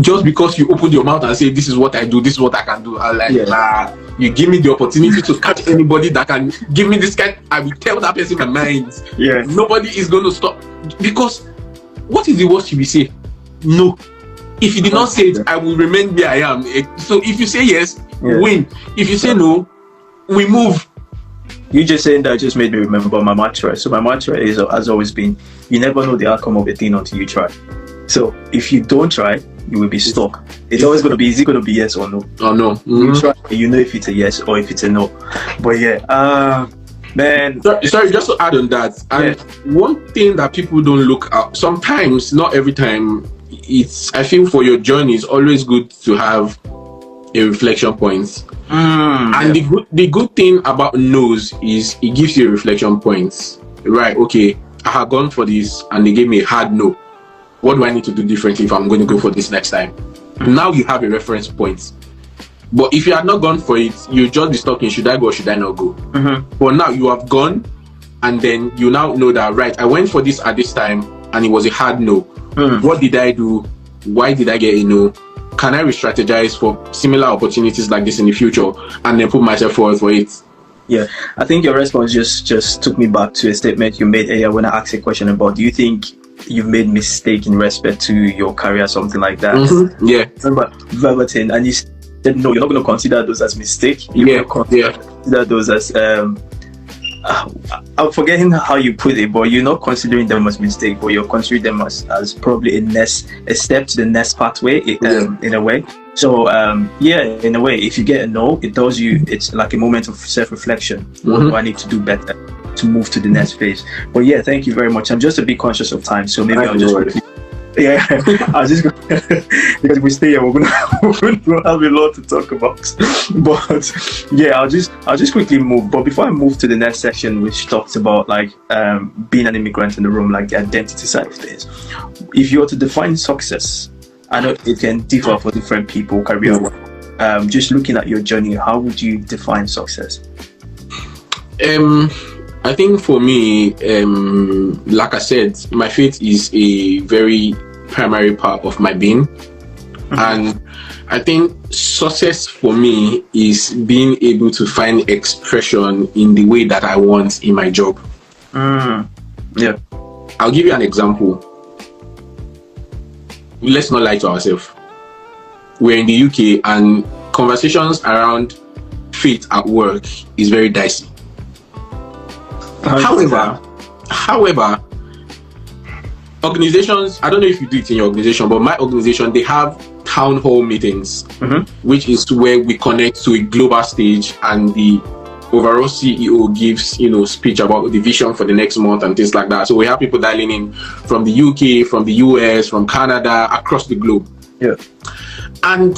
just because you opened your mouth and say this is what I do, this is what I can do, I was like, nah, you give me the opportunity to catch anybody that can give me this kind, I will tell that person my mind. Yeah. Nobody is going to stop. Because what is the worst you will say? No. If you did not say it, I will remain where I am. So if you say yes, win. If you say no, we move. You just saying that just made me remember my mantra. So my mantra has always been, you never know the outcome of a thing until you try. So if you don't try, you will be stuck. It's always going to be, is it going to be yes or no? Oh no. Mm-hmm. You try, you know if it's a yes or if it's a no. But man. Sorry, just to add on that. And one thing that people don't look at, sometimes, not every time, I feel for your journey, it's always good to have a reflection point. And the good thing about no's is it gives you a reflection point. Right, okay, I had gone for this and they gave me a hard no. What do I need to do differently if I'm going to go for this next time? Now you have a reference point. But if you had not gone for it, you just be stuck in should I go or should I not go? But now you have gone, and then you now know that, right, I went for this at this time and it was a hard no. What did I do? Why did I get a no? Can I re-strategize for similar opportunities like this in the future and then put myself forward for it? Yeah, I think your response just took me back to a statement you made earlier when I asked a question about, do you think you've made mistake in respect to your career, something like that? Yeah. Remember verbatim, and you said no, you're not going to consider those as mistake. You're consider those as I'm forgetting how you put it, but you're not considering them as mistake, but you're considering them as probably a step to the next pathway in a way. So in a way, if you get a no, it tells you it's like a moment of self-reflection. What do I need to do better to move to the next phase? But yeah, thank you very much. I'm just a bit conscious of time, so maybe I'll just I was just going because if we stay here, we're gonna have a lot to talk about. But yeah, I'll just quickly move. But before I move to the next section, which talks about like being an immigrant in the room, like the identity side of things. If you were to define success, I know it can differ for different people, career. Just looking at your journey, how would you define success? I think for me, like I said, my faith is a very primary part of my being. And I think success for me is being able to find expression in the way that I want in my job. Yeah. I'll give you an example. Let's not lie to ourselves. We're in the UK and conversations around faith at work is very dicey. However, organizations, I don't know if you do it in your organization, but my organization, they have town hall meetings, which is where we connect to a global stage and the overall CEO gives, speech about the vision for the next month and things like that. So we have people dialing in from the UK, from the US, from Canada, across the globe. Yeah. And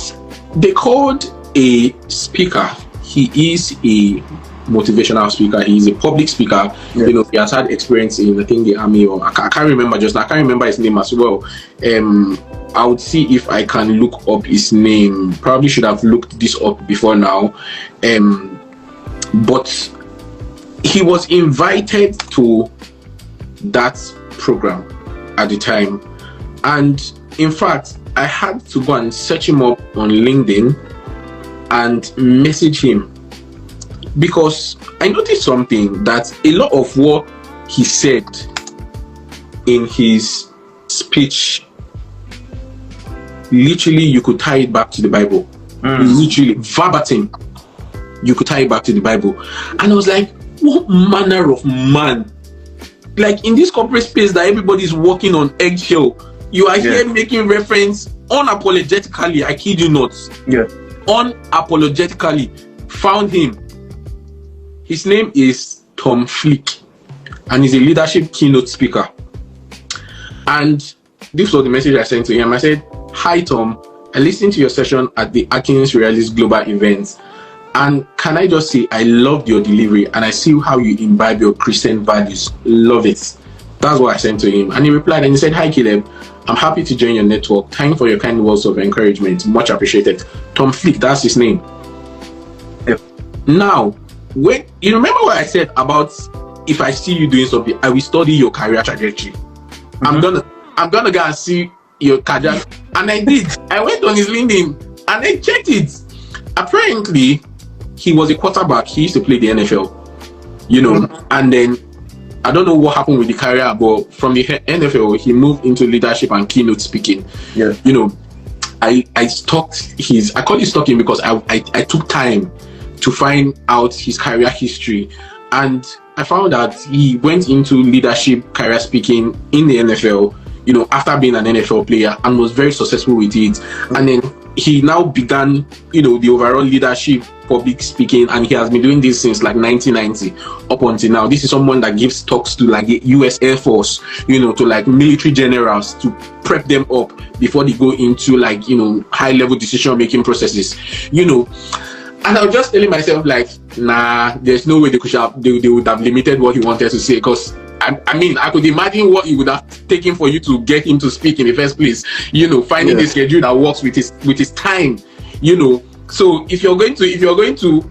they called a speaker. He is a motivational speaker. He's a public speaker. Yeah. He has had experience in, I think, the army, or I can't remember just now. I can't remember his name as well. I would see if I can look up his name. Probably should have looked this up before now. But he was invited to that program at the time. And in fact, I had to go and search him up on LinkedIn and message him, because I noticed something, that a lot of what he said in his speech, literally you could tie it back to the Bible. Literally verbatim, you could tie it back to the Bible. And I was like, what manner of man? Like, in this corporate space that everybody's walking on eggshell, you are here making reference unapologetically, I kid you not, unapologetically found him. His name is Tom Flick, and he's a leadership keynote speaker. And this was the message I sent to him. I said, "Hi Tom, I listened to your session at the Atkins Realist Global event, and can I just say I loved your delivery, and I see how you imbibe your Christian values. Love it." That's what I sent to him, and he replied and he said, "Hi Caleb, I'm happy to join your network. Thank you for your kind words of encouragement. Much appreciated." Tom Flick, that's his name. Yep. Now, when you remember what I said about if I see you doing something, I will study your career trajectory. I'm gonna go and see your career, and I did. I went on his LinkedIn and I checked it. Apparently, he was a quarterback. He used to play the NFL, and then I don't know what happened with the career, but from the NFL, he moved into leadership and keynote speaking. Yeah. I call it stalking because I took time to find out his career history, and I found that he went into leadership career speaking in the NFL, after being an NFL player, and was very successful with it. And then he now began, the overall leadership public speaking, and he has been doing this since like 1990 up until now. This is someone that gives talks to like the US Air Force, to like military generals to prep them up before they go into like, high level decision making processes, And I was just telling myself like, nah, there's no way they would have limited what he wanted to say, because I could imagine what it would have taken for you to get him to speak in the first place. Finding the schedule that works with his time. So if you're going to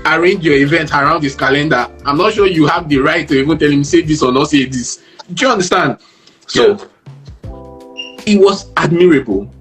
arrange your event around his calendar, I'm not sure you have the right to even tell him say this or not say this. Do you understand? So it was admirable,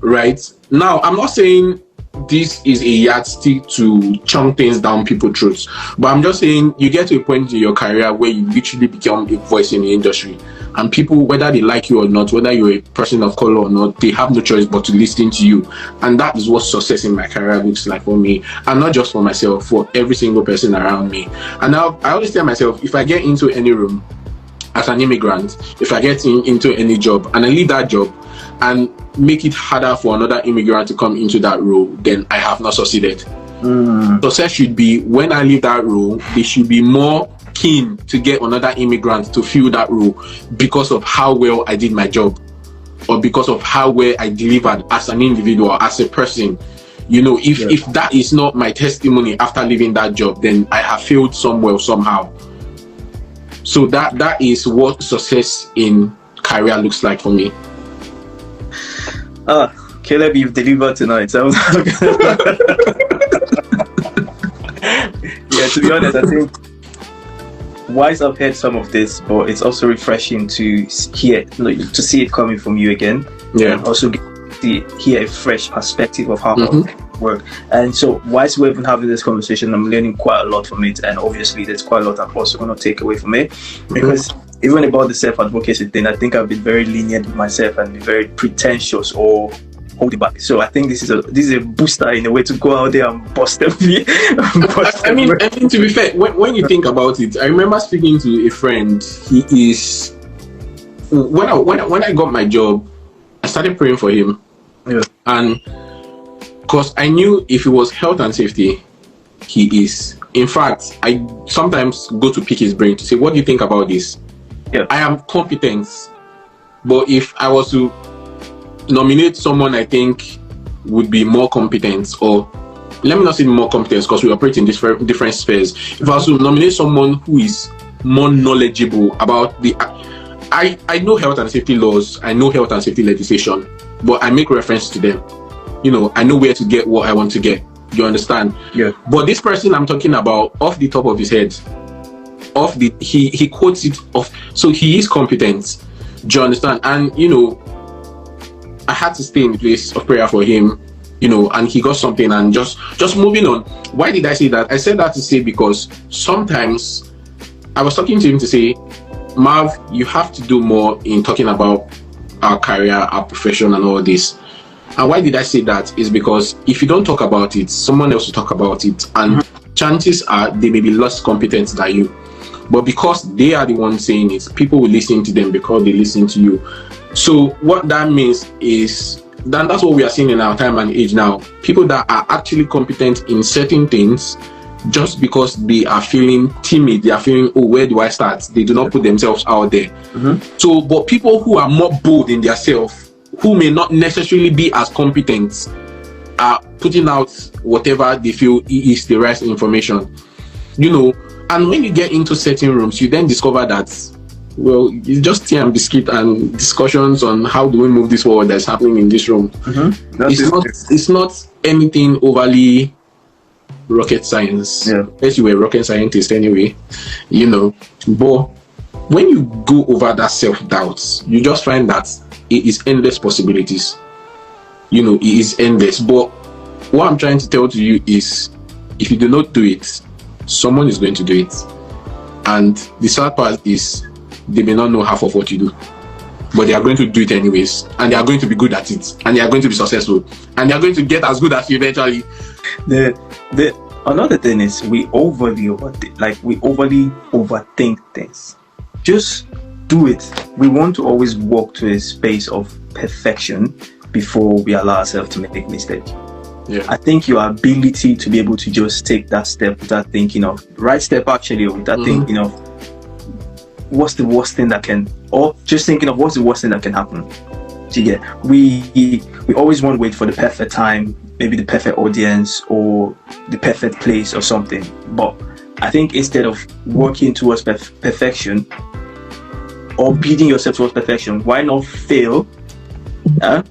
right? Now I'm not saying this is a yardstick to chunk things down people's throats, but I'm just saying you get to a point in your career where you literally become a voice in the industry, and people, whether they like you or not, whether you're a person of color or not, they have no choice but to listen to you. And that is what success in my career looks like for me, and not just for myself, for every single person around me. And now I always tell myself, if I get into any room as an immigrant, if I get into any job and I leave that job and make it harder for another immigrant to come into that role, then I have not succeeded. Success should be, when I leave that role, they should be more keen to get another immigrant to fill that role because of how well I did my job, or because of how well I delivered as an individual, as a person. If that is not my testimony after leaving that job, then I have failed somewhere, somehow. So that is what success in career looks like for me. Caleb, you've delivered tonight. Yeah, to be honest, I think I've heard some of this, but it's also refreshing to hear, to see it coming from you again. Yeah. And also hear a fresh perspective of how work. And so, whilst we're even having this conversation, I'm learning quite a lot from it, and obviously there's quite a lot I'm also going to take away from it, because even about the self-advocacy thing, I think I've been very lenient with myself and been very pretentious or hold it back. So I think this is a booster in a way to go out there and bust them. I mean, to be fair, when you think about it, I remember speaking to a friend. He is, when I got my job, I started praying for him, and because I knew if it was health and safety, he is. In fact, I sometimes go to pick his brain to say, what do you think about this? I am competent, but if I was to nominate someone I think would be more competent, or let me not say more competence because we operate in different spheres. If I was to nominate someone who is more knowledgeable about I know health and safety laws, I know health and safety legislation, but I make reference to them. I know where to get what I want to get. You understand? Yeah. But this person I'm talking about, off the top of his head, he quotes it off, so he is competent. Do you understand? And I had to stay in the place of prayer for him, and he got something. And just moving on. Why did I say that? I said that to say because sometimes I was talking to him to say, Marv, you have to do more in talking about our career, our profession, and all this. And why did I say that? Is because if you don't talk about it, someone else will talk about it, and chances are they may be less competent than you. But because they are the ones saying it, people will listen to them because they listen to you. So what that means is then that's what we are seeing in our time and age now. People that are actually competent in certain things, just because they are feeling timid, they are feeling, oh, where do I start? They do not put themselves out there. So, but people who are more bold in themselves, who may not necessarily be as competent, are putting out whatever they feel is the right information, and when you get into certain rooms, you then discover that, well, it's just tea and biscuit and discussions on how do we move this forward that's happening in this room. It's not anything overly rocket science. Unless you were a rocket scientist anyway, but when you go over that self-doubt, you just find that it is endless possibilities. It is endless. But what I'm trying to tell to you is, if you do not do it, someone is going to do it. And the sad part is, they may not know half of what you do, but they are going to do it anyways, and they are going to be good at it, and they are going to be successful, and they are going to get as good as you eventually. The another thing is, we overly overthink things. Just do it. We want to always walk to a space of perfection before we allow ourselves to make mistakes. I think your ability to be able to just take that step without thinking of thinking of what's the worst thing that can, or just thinking of what's the worst thing that can happen. So we always want to wait for the perfect time, maybe the perfect audience or the perfect place or something. But I think instead of working towards perfection or beating yourself towards perfection, why not fail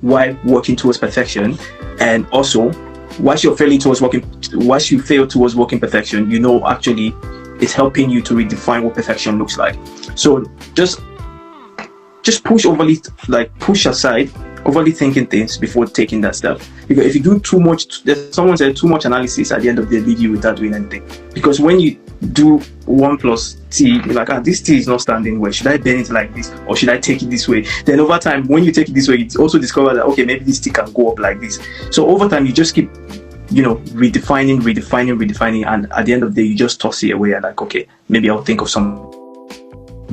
while working towards perfection? And also, once you fail towards working perfection, actually it's helping you to redefine what perfection looks like. So just push aside overly thinking things before taking that step. Because if you do too much, someone said too much analysis at the end of the day lead you without doing anything. Because when you do 1 + t, you're like, this t is not standing well. Should I bend it like this, or should I take it this way? Then over time, when you take it this way, you also discover that, okay, maybe this t can go up like this. So over time, you just keep redefining, and at the end of the day, you just toss it away and like, okay, maybe I'll think of some.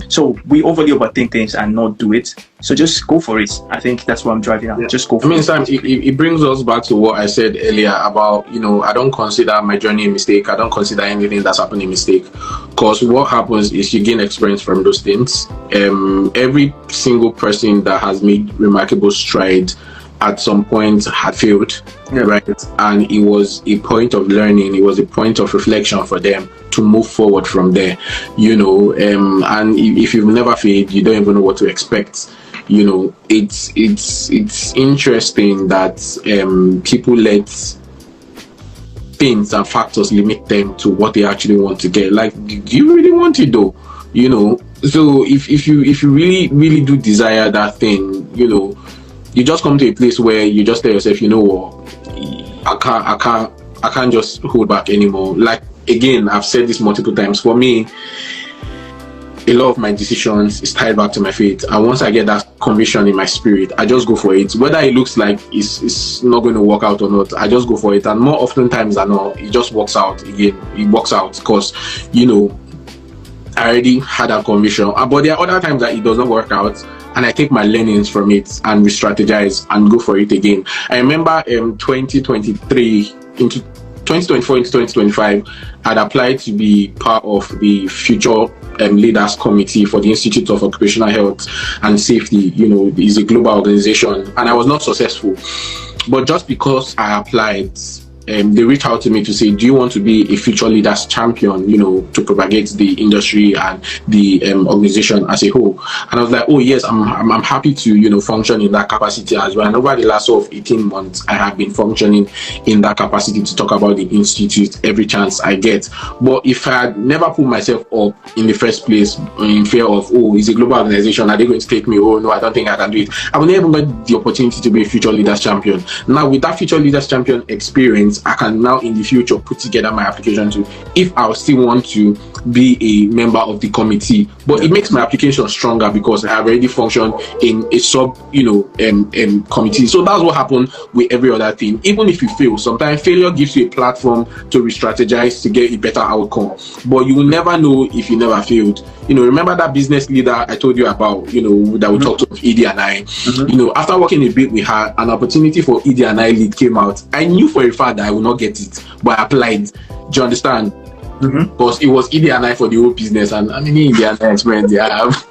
So we overly overthink things and not do it. So just go for it. I think that's what I'm driving at. Just go for it. Sam, it brings us back to what I said earlier about, I don't consider my journey a mistake. I don't consider anything that's happened a mistake. Because what happens is you gain experience from those things. Every single person that has made remarkable strides at some point had failed, right? And it was a point of learning, it was a point of reflection for them to move forward from there, and if you've never failed, you don't even know what to expect. It's interesting that people let things and factors limit them to what they actually want to get. Like, do you really want it though? So if you really do desire that thing, you just come to a place where you just tell yourself, I can't just hold back anymore. Like, again, I've said this multiple times. For me, a lot of my decisions is tied back to my faith. And once I get that conviction in my spirit, I just go for it. Whether it looks like it's not going to work out or not, I just go for it. And more often times than not, it just works out again. It works out because, I already had that conviction. But there are other times that it does not work out, and I take my learnings from it and re-strategize and go for it again. I remember 2023 into 2024 into 2025, I'd applied to be part of the Future Leaders Committee for the Institute of Occupational Health and Safety. It's a global organization, and I was not successful. But just because I applied, they reached out to me to say, do you want to be a future leaders champion, to propagate the industry and the organization as a whole? And I was like, oh yes, I'm happy to, function in that capacity as well. And over the last 18 months, I have been functioning in that capacity to talk about the institute every chance I get. But if I had never put myself up in the first place in fear of, it's a global organization, are they going to take me? Oh no, I don't think I can do it. I would never get the opportunity to be a future leaders champion. Now with that future leaders champion experience, things I can now in the future put together my application to, if I still want to be a member of the committee. But it makes my application stronger because I have already functioned in a sub, committee. So that's what happened with every other thing. Even if you fail, sometimes failure gives you a platform to re-strategize to get a better outcome. But you will never know if you never failed. Remember that business leader I told you about, that we talked to Edie and I. After working a bit with her, an opportunity for Edie and I lead came out. I knew for a fact that I would not get it, but I applied. Do you understand? Because it was Edie and I for the whole business, and I mean Edie and I experience they have.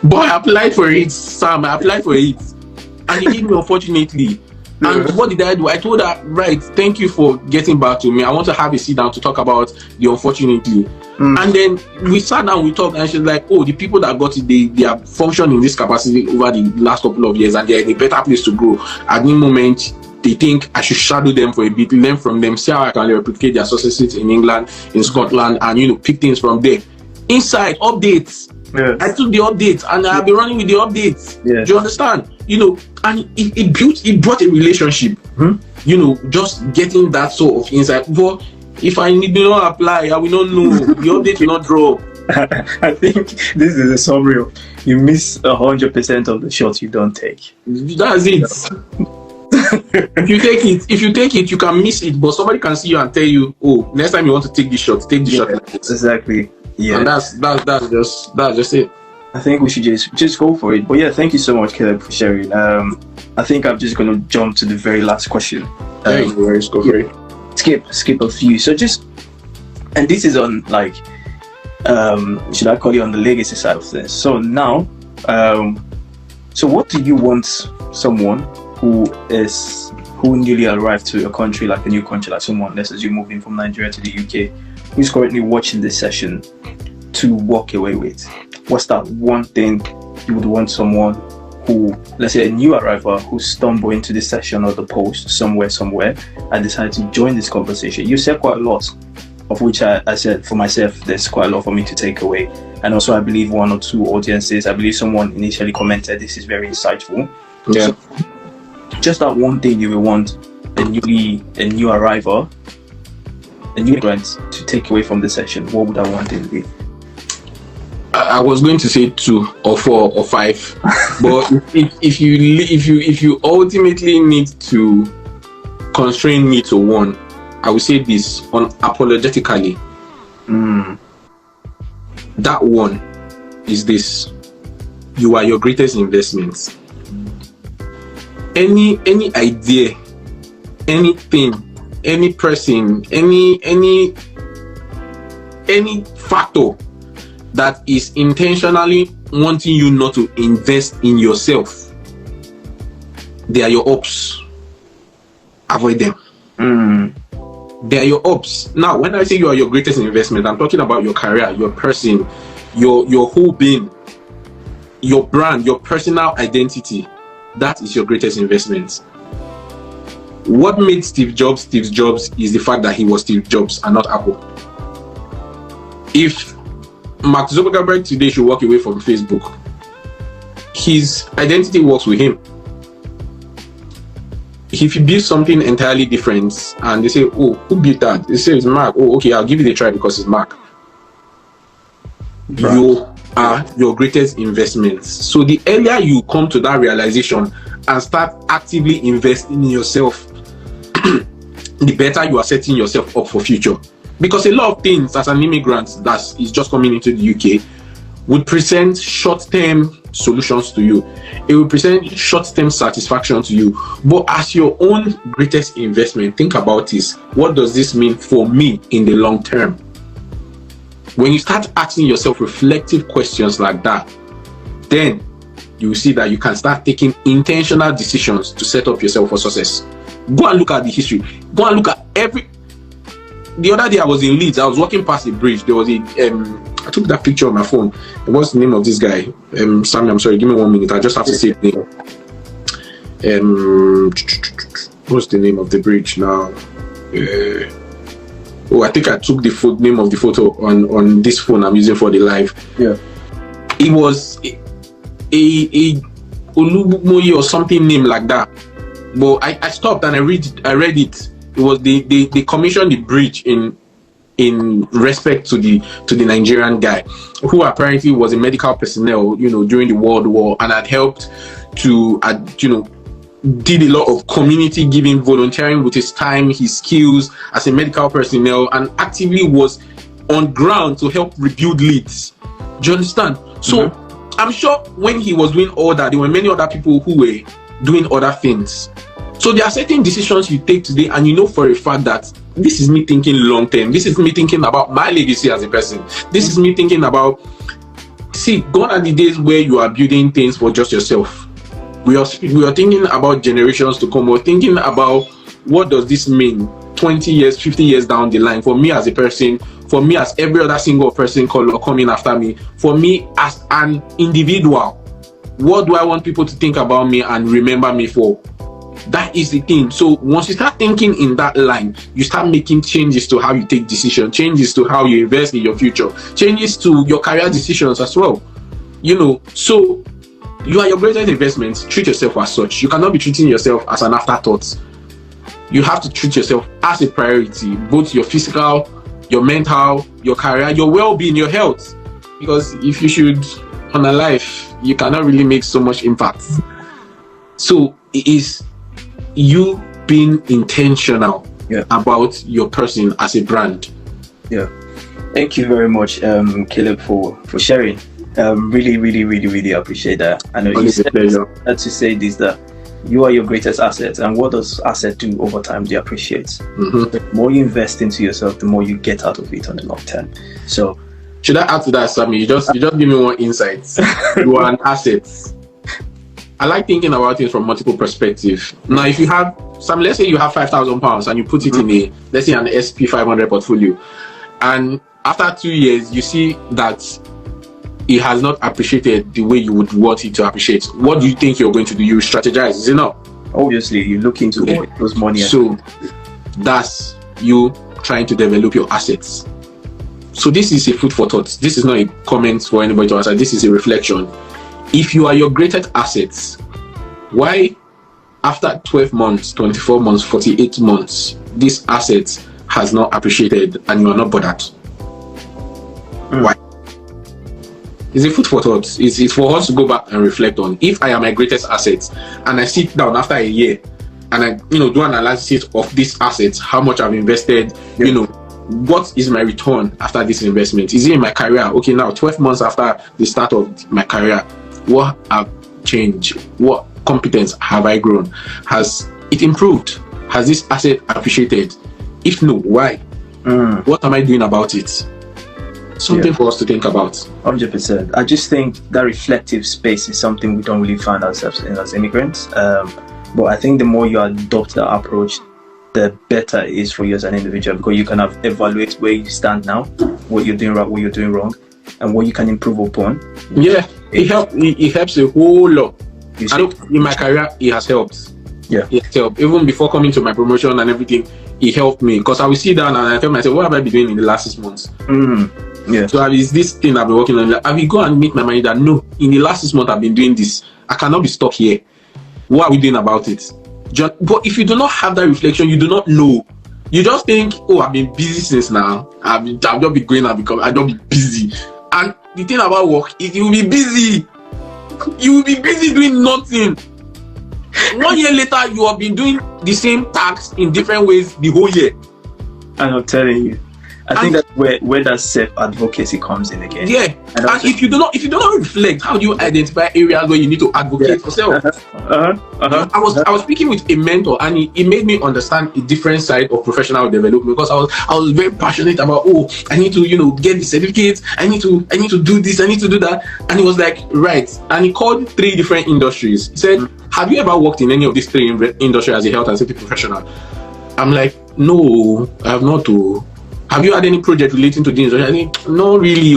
But I applied for it, Sam. I applied for it, and he gave me, unfortunately. And what did I do? I told her, right, thank you for getting back to me. I want to have a sit down to talk about the unfortunately. And then we sat down, we talked, and she's like, oh, the people that got it, they are functioning in this capacity over the last couple of years, and they're in a better place to grow. At the moment, they think I should shadow them for a bit, learn from them, see how I can replicate their successes in England, in Scotland, and pick things from there. Inside, updates. I took the updates and I've been running with the updates. Do you understand? And it brought a relationship. Just getting that sort of insight. But if I did not apply, I will not know. The update will not drop. I think this is a summary of you miss 100% of the shots you don't take. That's it. If you take it, you can miss it, but somebody can see you and tell you, oh, next time you want to take this shot, take the shot like this. Exactly. Yeah. And that's just it. I think we should just go for it. But yeah, thank you so much, Caleb, for sharing. I think I'm just gonna jump to the very last question. No worries, go for it. Skip a few. So and this is on should I call it on the legacy side of things? So now, so what do you want someone who newly arrived to a country, like a new country, like someone, let's assume moving from Nigeria to the UK, who's currently watching this session, to walk away with? What's that one thing you would want someone who, let's say a new arrival, who stumbled into this session or the post somewhere and decided to join this conversation? You said quite a lot, of which I said for myself, there's quite a lot for me to take away. And also I believe one or two audiences, I believe someone initially commented, this is very insightful. Yeah. So, just that one thing you will want a new arrival, a new immigrant to take away from the session, what would that one thing be? I was going to say 2 or 4 or 5, but if you ultimately need to constrain me to one, I would say this unapologetically. That one is this: you are your greatest investment. Any idea, anything, any person, any factor that is intentionally wanting you not to invest in yourself, they are your ops. Avoid them. They are your ops. Now, when I say you are your greatest investment, I'm talking about your career, your person, your whole being, your brand, your personal identity. That is your greatest investment. What made Steve Jobs is the fact that he was Steve Jobs and not Apple. If Mark Zuckerberg today should walk away from Facebook, his identity works with him. If he builds something entirely different and they say, oh, who built that? They say it's Mark. Oh, okay, I'll give it a try because it's Mark. Right. You are your greatest investments. So the earlier you come to that realization and start actively investing in yourself, the better you are setting yourself up for future. Because a lot of things as an immigrant that is just coming into the UK would present short-term solutions to you. It will present short-term satisfaction to you. But as your own greatest investment, think about this. What does this mean for me in the long term? When you start asking yourself reflective questions like that, then you will see that you can start taking intentional decisions to set up yourself for success. Go and look at the history. Go and look at the other day I was in Leeds. I was walking past a bridge. There was I took that picture on my phone. What's the name of this guy? Sammy, I'm sorry, give me 1 minute. I just have to say the name. What's the name of the bridge now? I think I took the name of the photo on this phone I'm using for the live. Yeah. It was a Olubumoye or something name like that. But I stopped and I read it. It was they commissioned the bridge in respect to the Nigerian guy who apparently was a medical personnel, during the World War, and had helped to, did a lot of community giving, volunteering with his time, his skills as a medical personnel, and actively was on ground to help rebuild Leeds. Do you understand? So I'm sure when he was doing all that, there were many other people who were doing other things. So there are certain decisions you take today, and you know for a fact that this is me thinking long term. This is me thinking about my legacy as a person. This is me thinking about, gone are the days where you are building things for just yourself. We are thinking about generations to come. We're thinking about what does this mean 20 years, 50 years down the line for me as a person, for me as every other single person coming after me, for me as an individual. What do I want people to think about me and remember me for? That is the thing. So once you start thinking in that line, you start making changes to how you take decisions, changes to how you invest in your future, changes to your career decisions as well. So you are your greatest investment. Treat yourself as such. You cannot be treating yourself as an afterthought. You have to treat yourself as a priority, both your physical, your mental, your career, your well-being, your health. Because if you should on a life, you cannot really make so much impact. So it is you being intentional about your person as a brand. Yeah. Thank you very much, Caleb, for sharing. Really, really, really, really appreciate that. I know you said to say this, that you are your greatest asset, and what does asset do over time? They appreciate. The more you invest into yourself, the more you get out of it on the long term. So, should I add to that, Sammy? You just give me one insight. You are an asset. I like thinking about things from multiple perspectives. Now, if you have let's say you have £5,000 and you put it in let's say an SP500 portfolio, and after 2 years you see that it has not appreciated the way you would want it to appreciate, what do you think you're going to do? You strategize, is it not? Obviously, you look into those money. So that's you trying to develop your assets. So this is a food for thought. This is not a comment for anybody to answer. This is a reflection. If you are your greatest assets, why after 12 months, 24 months, 48 months, this asset has not appreciated and you are not bothered? Why? It's a food for thought. It's for us to go back and reflect on. If I am my greatest asset and I sit down after a year and I do an analysis of this asset, how much I've invested, what is my return after this investment? Is it in my career? Okay, now 12 months after the start of my career, what have changed? What competence have I grown? Has it improved? Has this asset appreciated? If no, why? What am I doing about it? Something for us to think about. 100%. I just think that reflective space is something we don't really find ourselves in as immigrants. But I think the more you adopt that approach, the better it is for you as an individual, because you can evaluate where you stand now, what you're doing right, what you're doing wrong, and what you can improve upon. Yeah, it helps a whole lot. I know in my career, it has helped. Yeah, it helped. Even before coming to my promotion and everything, it helped me, because I will sit down and I tell myself, what have I been doing in the last 6 months? Yeah. So is this thing I've been working on, I will go and make my mind that no, in the last 6 months I've been doing this. I cannot be stuck here. What are we doing about it? But if you do not have that reflection, you do not know. You just think, oh, I've been busy since now. I've just been going and I'll just be busy. And the thing about work is you will be busy. You will be busy doing nothing. 1 year later, you have been doing the same tasks in different ways the whole year. And I'm telling you, I think that's where that self-advocacy comes in again. Yeah, and if you do not reflect, how do you identify areas where you need to advocate for yourself? I was speaking with a mentor, and he made me understand a different side of professional development, because I was very passionate about, oh, I need to get the certificates, I need to do this, I need to do that, and he was like, right, and he called 3 different industries. He said, have you ever worked in any of these 3 industries as a health and safety professional? I'm like, no, I have not. Have you had any project relating to this? I think, no, really.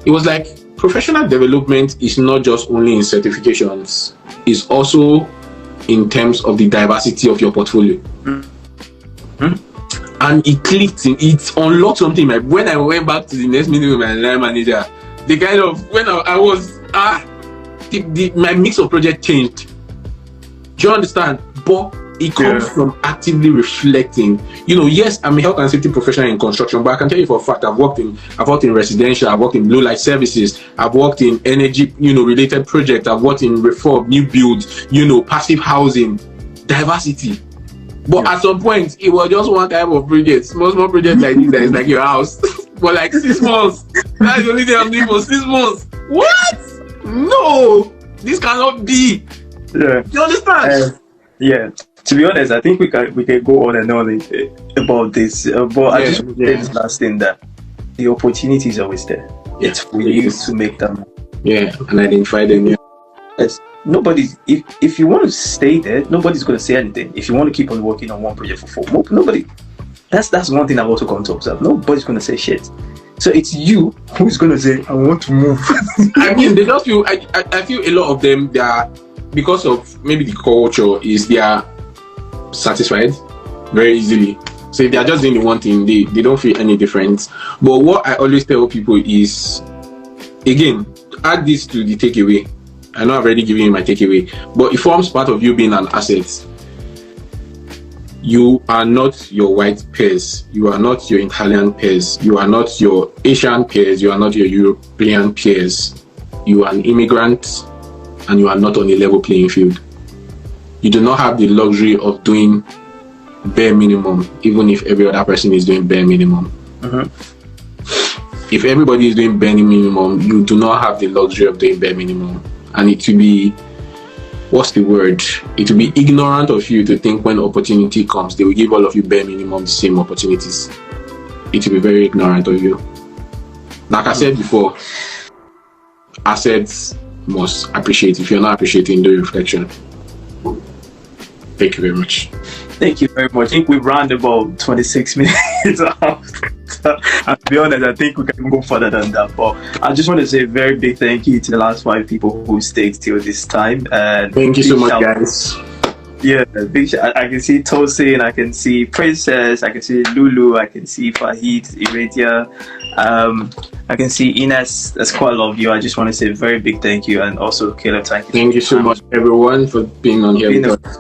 It was like, professional development is not just only in certifications, it's also in terms of the diversity of your portfolio. And it clicked, it unlocked something. When I went back to the next meeting with my line manager, the kind of, when I was, my mix of project changed. Do you understand? But it comes from actively reflecting. Yes, I'm a health and safety professional in construction, but I can tell you for a fact I've worked in residential, I've worked in blue light services, I've worked in energy, related projects, I've worked in reform, new build, passive housing, diversity. But at some point, it was just one type of project, small project like this that is like your house, for like 6 months. That's the only thing I'm doing for 6 months. What? No, this cannot be. Yeah. You understand? Yeah. To be honest, I think we can go on and on about this. But I just want to say this last thing, that the opportunity is always there. It's for you to make them. Yeah, and identify them. Yeah. If you want to stay there, nobody's going to say anything. If you want to keep on working on one project for 4 months, nobody. That's one thing I've also come to observe. Nobody's going to say shit. So it's you who's going to say, I want to move. I mean, they just feel. I feel a lot of them, they are, because of maybe the culture, is they are satisfied very easily. So if they are just doing the one thing, they don't feel any difference. But what I always tell people is, again, add this to the takeaway. I know I've already given you my takeaway, but it forms part of you being an asset. You are not your white peers. You are not your Italian peers. You are not your Asian peers. You are not your European peers. You are an immigrant, and you are not on a level playing field. You do not have the luxury of doing bare minimum, even if every other person is doing bare minimum. If everybody is doing bare minimum, you do not have the luxury of doing bare minimum. And it will be, what's the word? It will be ignorant of you to think when opportunity comes, they will give all of you bare minimum the same opportunities. It will be very ignorant of you. Like I said before, assets must appreciate. If you're not appreciating, do reflection. Thank you very much. Thank you very much. I think we've run about 26 minutes out. And to be honest, I think we can go further than that. But I just want to say a very big thank you to the last 5 people who stayed till this time. And thank you so much, guys. Yeah, I can see Tosin, I can see Princess, I can see Lulu, I can see Fahid, Iradia, I can see Ines. That's quite a lot of you. I just want to say a very big thank you, and also Caleb, thank you. Thank you so much, everyone, for being on here with us.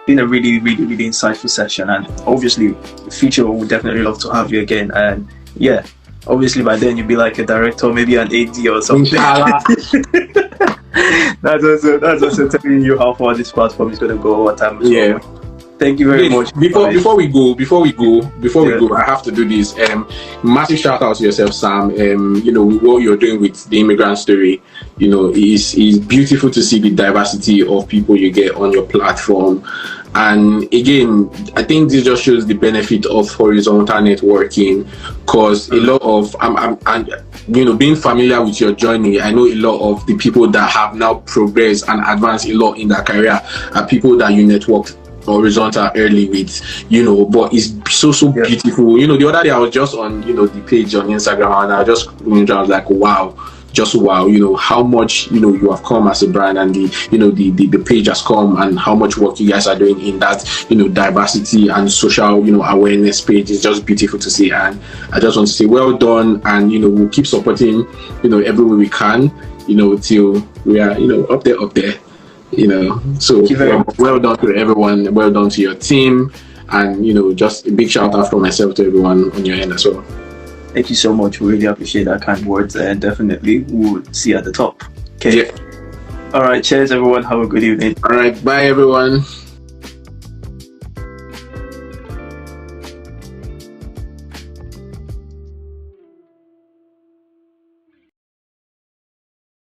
Been a really insightful session, and obviously in the future we would definitely love to have you again. And yeah, obviously by then you'll be like a director, maybe an AD or something. that's also telling you how far this platform is going to go, what time. Yeah. Thank you very much. Before we go, I have to do this. Massive shout out to yourself, Sam. What you're doing with the immigrant story, is beautiful to see the diversity of people you get on your platform. And again, I think this just shows the benefit of horizontal networking, because a lot of being familiar with your journey, I know a lot of the people that have now progressed and advanced a lot in their career are people that you networked horizontal early with, but it's so beautiful. The other day I was just on the page on Instagram, and I was like, wow, how much you have come as a brand, and the page has come, and how much work you guys are doing in that diversity and social awareness page is just beautiful to see. And I just want to say well done, and we'll keep supporting every way we can till we are up there. So well done to everyone, well done to your team, and just a big shout out from myself to everyone on your end as well. Thank you so much. We really appreciate that kind words, and definitely we'll see you at the top. Okay. Yeah. All right. Cheers, everyone. Have a good evening. All right. Bye, everyone.